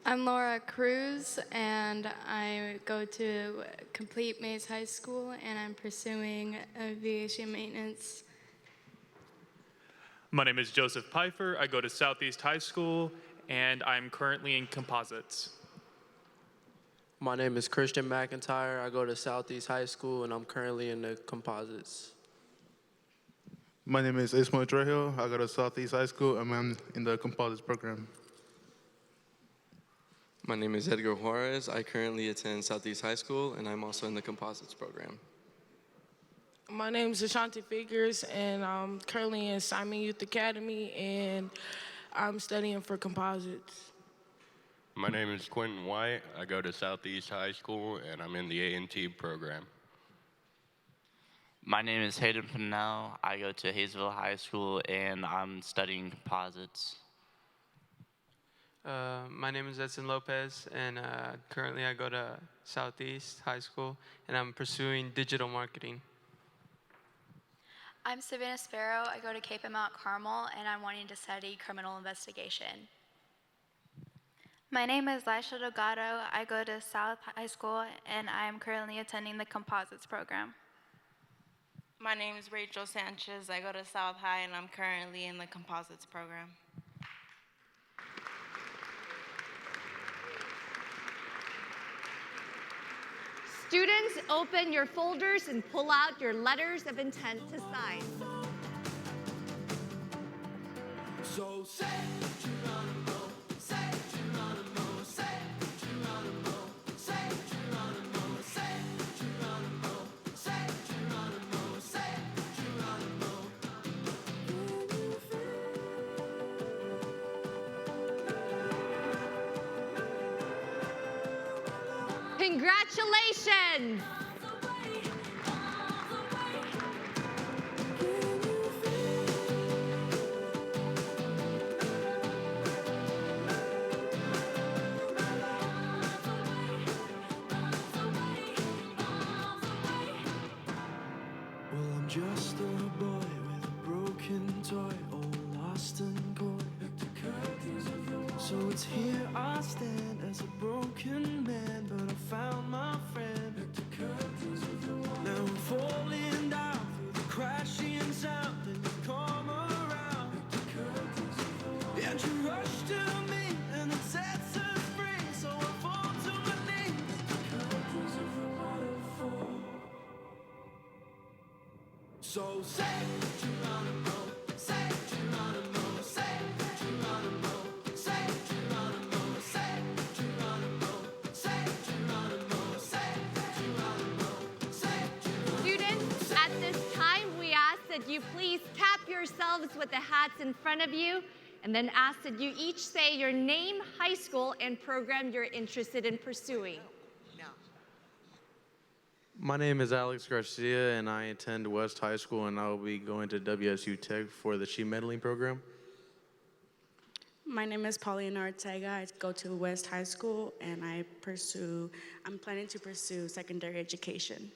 I'm Laura Cruz, and I go to Complete Maize High School, and I'm pursuing aviation maintenance. My name is Joseph Pfeiffer. I go to Southeast High School, and I'm currently in composites. My name is Christian McIntyre. I go to Southeast High School, and I'm currently in the composites. My name is Ismael Trejo. I go to Southeast High School, and I'm in the composites program. My name is Edgar Juarez. I currently attend Southeast High School, and I'm also in the composites program. My name is Ashanti Figures, and I'm currently in Simon Youth Academy, and I'm studying for composites. My name is Quentin White. I go to Southeast High School, and I'm in the A&T program. My name is Hayden Pennell. I go to Hayesville High School, and I'm studying composites. My name is Edson Lopez, and currently I go to Southeast High School, and I'm pursuing digital marketing. I'm Savannah Sparrow. I go to Cape and Mount Carmel, and I'm wanting to study criminal investigation. My name is Laisha Delgado. I go to South High School, and I am currently attending the composites program. My name is Rachel Sanchez. I go to South High, and I'm currently in the composites program. Students, open your folders and pull out your letters of intent to sign. So say Geronimo, say Geronimo, say Geronimo, say Geronimo, say Geronimo, say Geronimo, say Geronimo. Congratulations! just a boy with a broken toy, all lost and coy. So it's here I stand as a broken man, but I found my friend. Now I'm falling down through the crashing sound, and you come around, and you rush to me, and it sets us free. So I fall to my knees. So say Geronimo, say Geronimo, say Geronimo, say Geronimo, say Geronimo, say Geronimo, say Geronimo, say Geronimo. Students, at this time, we ask that you please tap yourselves with the hats in front of you, and then ask that you each say your name, high school, and program you're interested in pursuing. My name is Alex Garcia, and I attend West High School, and I will be going to WSU Tech for the sheet medaling program. My name is Paulina Ortega. I go to West High School, and I'm planning to pursue secondary education.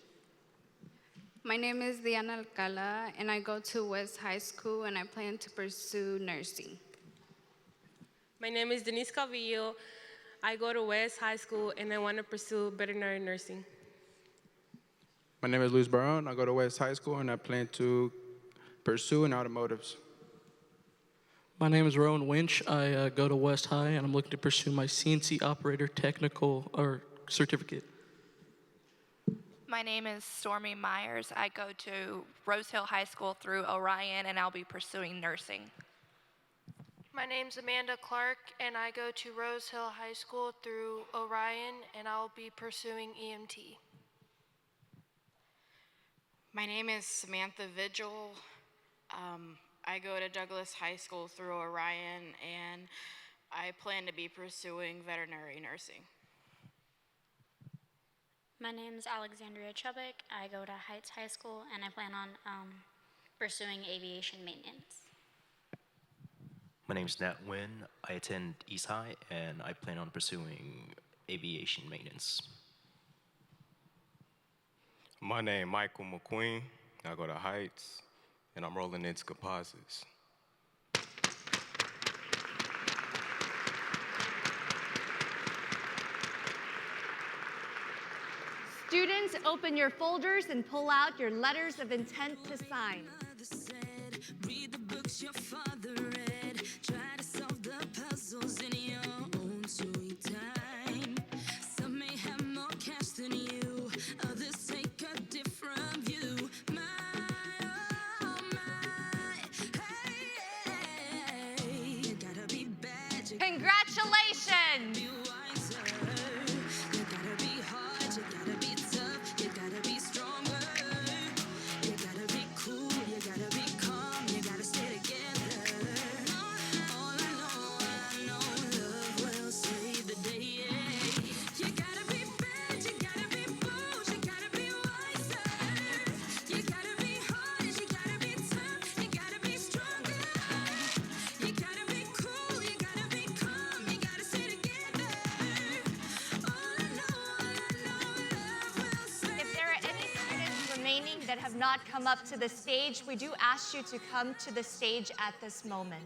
My name is Diana Alcala, and I go to West High School, and I plan to pursue nursing. My name is Denise Calvillo. I go to West High School, and I want to pursue veterinary nursing. My name is Luis Barron. I go to West High School, and I plan to pursue in automotives. My name is Rowan Winch. I go to West High, and I'm looking to pursue my CNC operator technical or certificate. My name is Stormy Myers. I go to Rose Hill High School through Orion, and I'll be pursuing nursing. My name's Amanda Clark, and I go to Rose Hill High School through Orion, and I'll be pursuing EMT. My name is Samantha Vigil. I go to Douglas High School through Orion, and I plan to be pursuing veterinary nursing. My name is Alexandria Chubbuck. I go to Heights High School, and I plan on pursuing aviation maintenance. My name is Nat Nguyen. I attend East High, and I plan on pursuing aviation maintenance. My name is Michael McQueen. I go to Heights, and I'm rolling into composites. Students, open your folders and pull out your letters of intent to sign. Read the books your father read. Try to solve the puzzles in your own sweet time. Some may have more cash than you. Others take a different view. My, oh my. Hey, you gotta be bad. Congratulations! Be wiser. You gotta be hard. You gotta be tough. You gotta be stronger. You gotta be cool. You gotta be calm. You gotta stay together. All I know, love will save the day. You gotta be bad. You gotta be bold. You gotta be wiser. You gotta be hard. You gotta be tough. You gotta be stronger. You gotta be cool. You gotta be calm. You gotta stay together. All I know, love will save. If there are any students remaining that have not come up to the stage, we do ask you to come to the stage at this moment.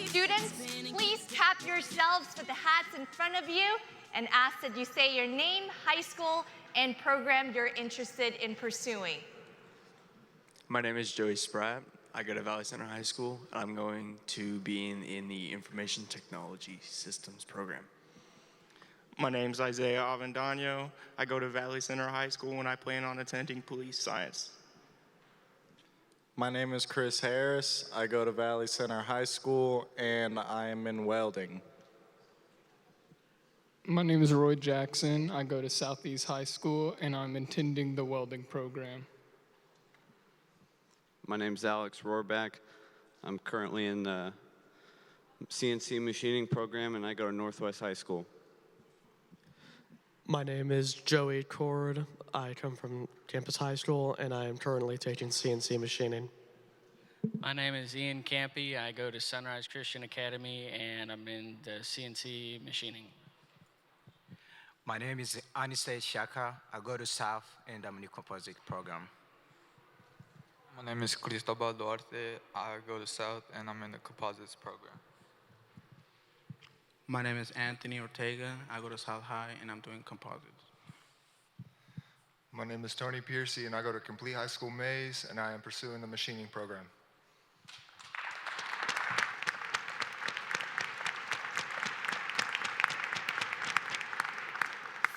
Students, please tap yourselves with the hats in front of you and ask that you say your name, high school, and program you're interested in pursuing. My name is Joey Spratt. I go to Valley Center High School, and I'm going to be in the Information Technology Systems program. My name's Isaiah Avendano. I go to Valley Center High School, and I plan on attending police science. My name is Chris Harris. I go to Valley Center High School, and I am in welding. My name is Roy Jackson. I go to Southeast High School, and I'm attending the welding program. My name's Alex Rohrback. I'm currently in the CNC machining program, and I go to Northwest High School. My name is Joey Cord. I come from Campus High School, and I am currently taking CNC machining. My name is Ian Campy. I go to Sunrise Christian Academy, and I'm in the CNC machining. My name is Anise Shaka. I go to South and I'm in the composite program. My name is Cristobal Duarte. I go to South and I'm in the composites program. My name is Anthony Ortega. I go to South High and I'm doing composites. My name is Tony Piercy and I go to Complete High School Maize and I am pursuing the machining program.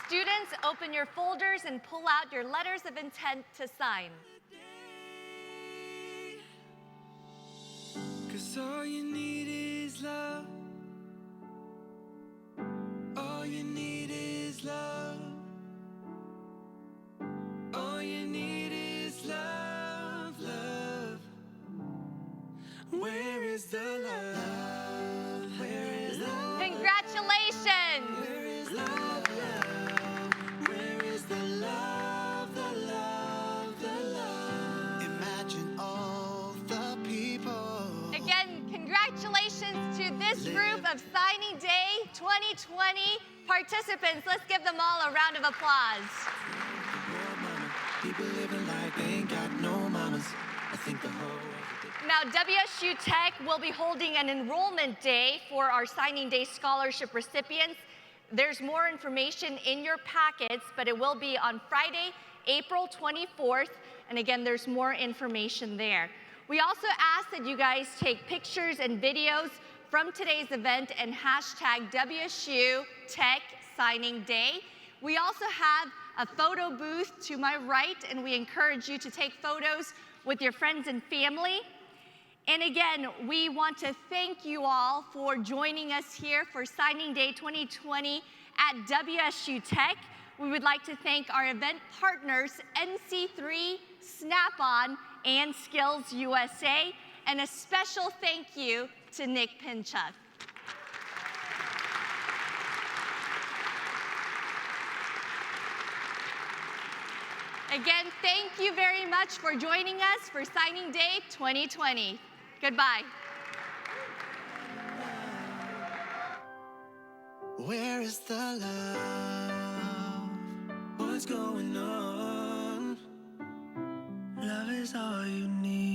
Students, open your folders and pull out your letters of intent to sign. 'Cause all you need is love. All you need is love. All you need is love, love. Where is the love? Where is love? Congratulations! Where is love, love? Where is the love, the love, the love? Imagine all the people. Again, congratulations to this group of Signing Day 2020 participants. Let's give them all a round of applause. People living like they ain't got no mamas. I think the whole Now, WSU Tech will be holding an enrollment day for our Signing Day scholarship recipients. There's more information in your packets, but it will be on Friday, April 24th. And again, there's more information there. We also ask that you guys take pictures and videos from today's event and hashtag WSU Tech Signing Day. We also have a photo booth to my right, and we encourage you to take photos with your friends and family. And again, we want to thank you all for joining us here for Signing Day 2020 at WSU Tech. We would like to thank our event partners, NC3, Snap-on, and SkillsUSA, and a special thank you to Nick Pinchuk. Again, thank you very much for joining us for Signing Day 2020. Goodbye. Where is the love? What's going on? Love is all you need.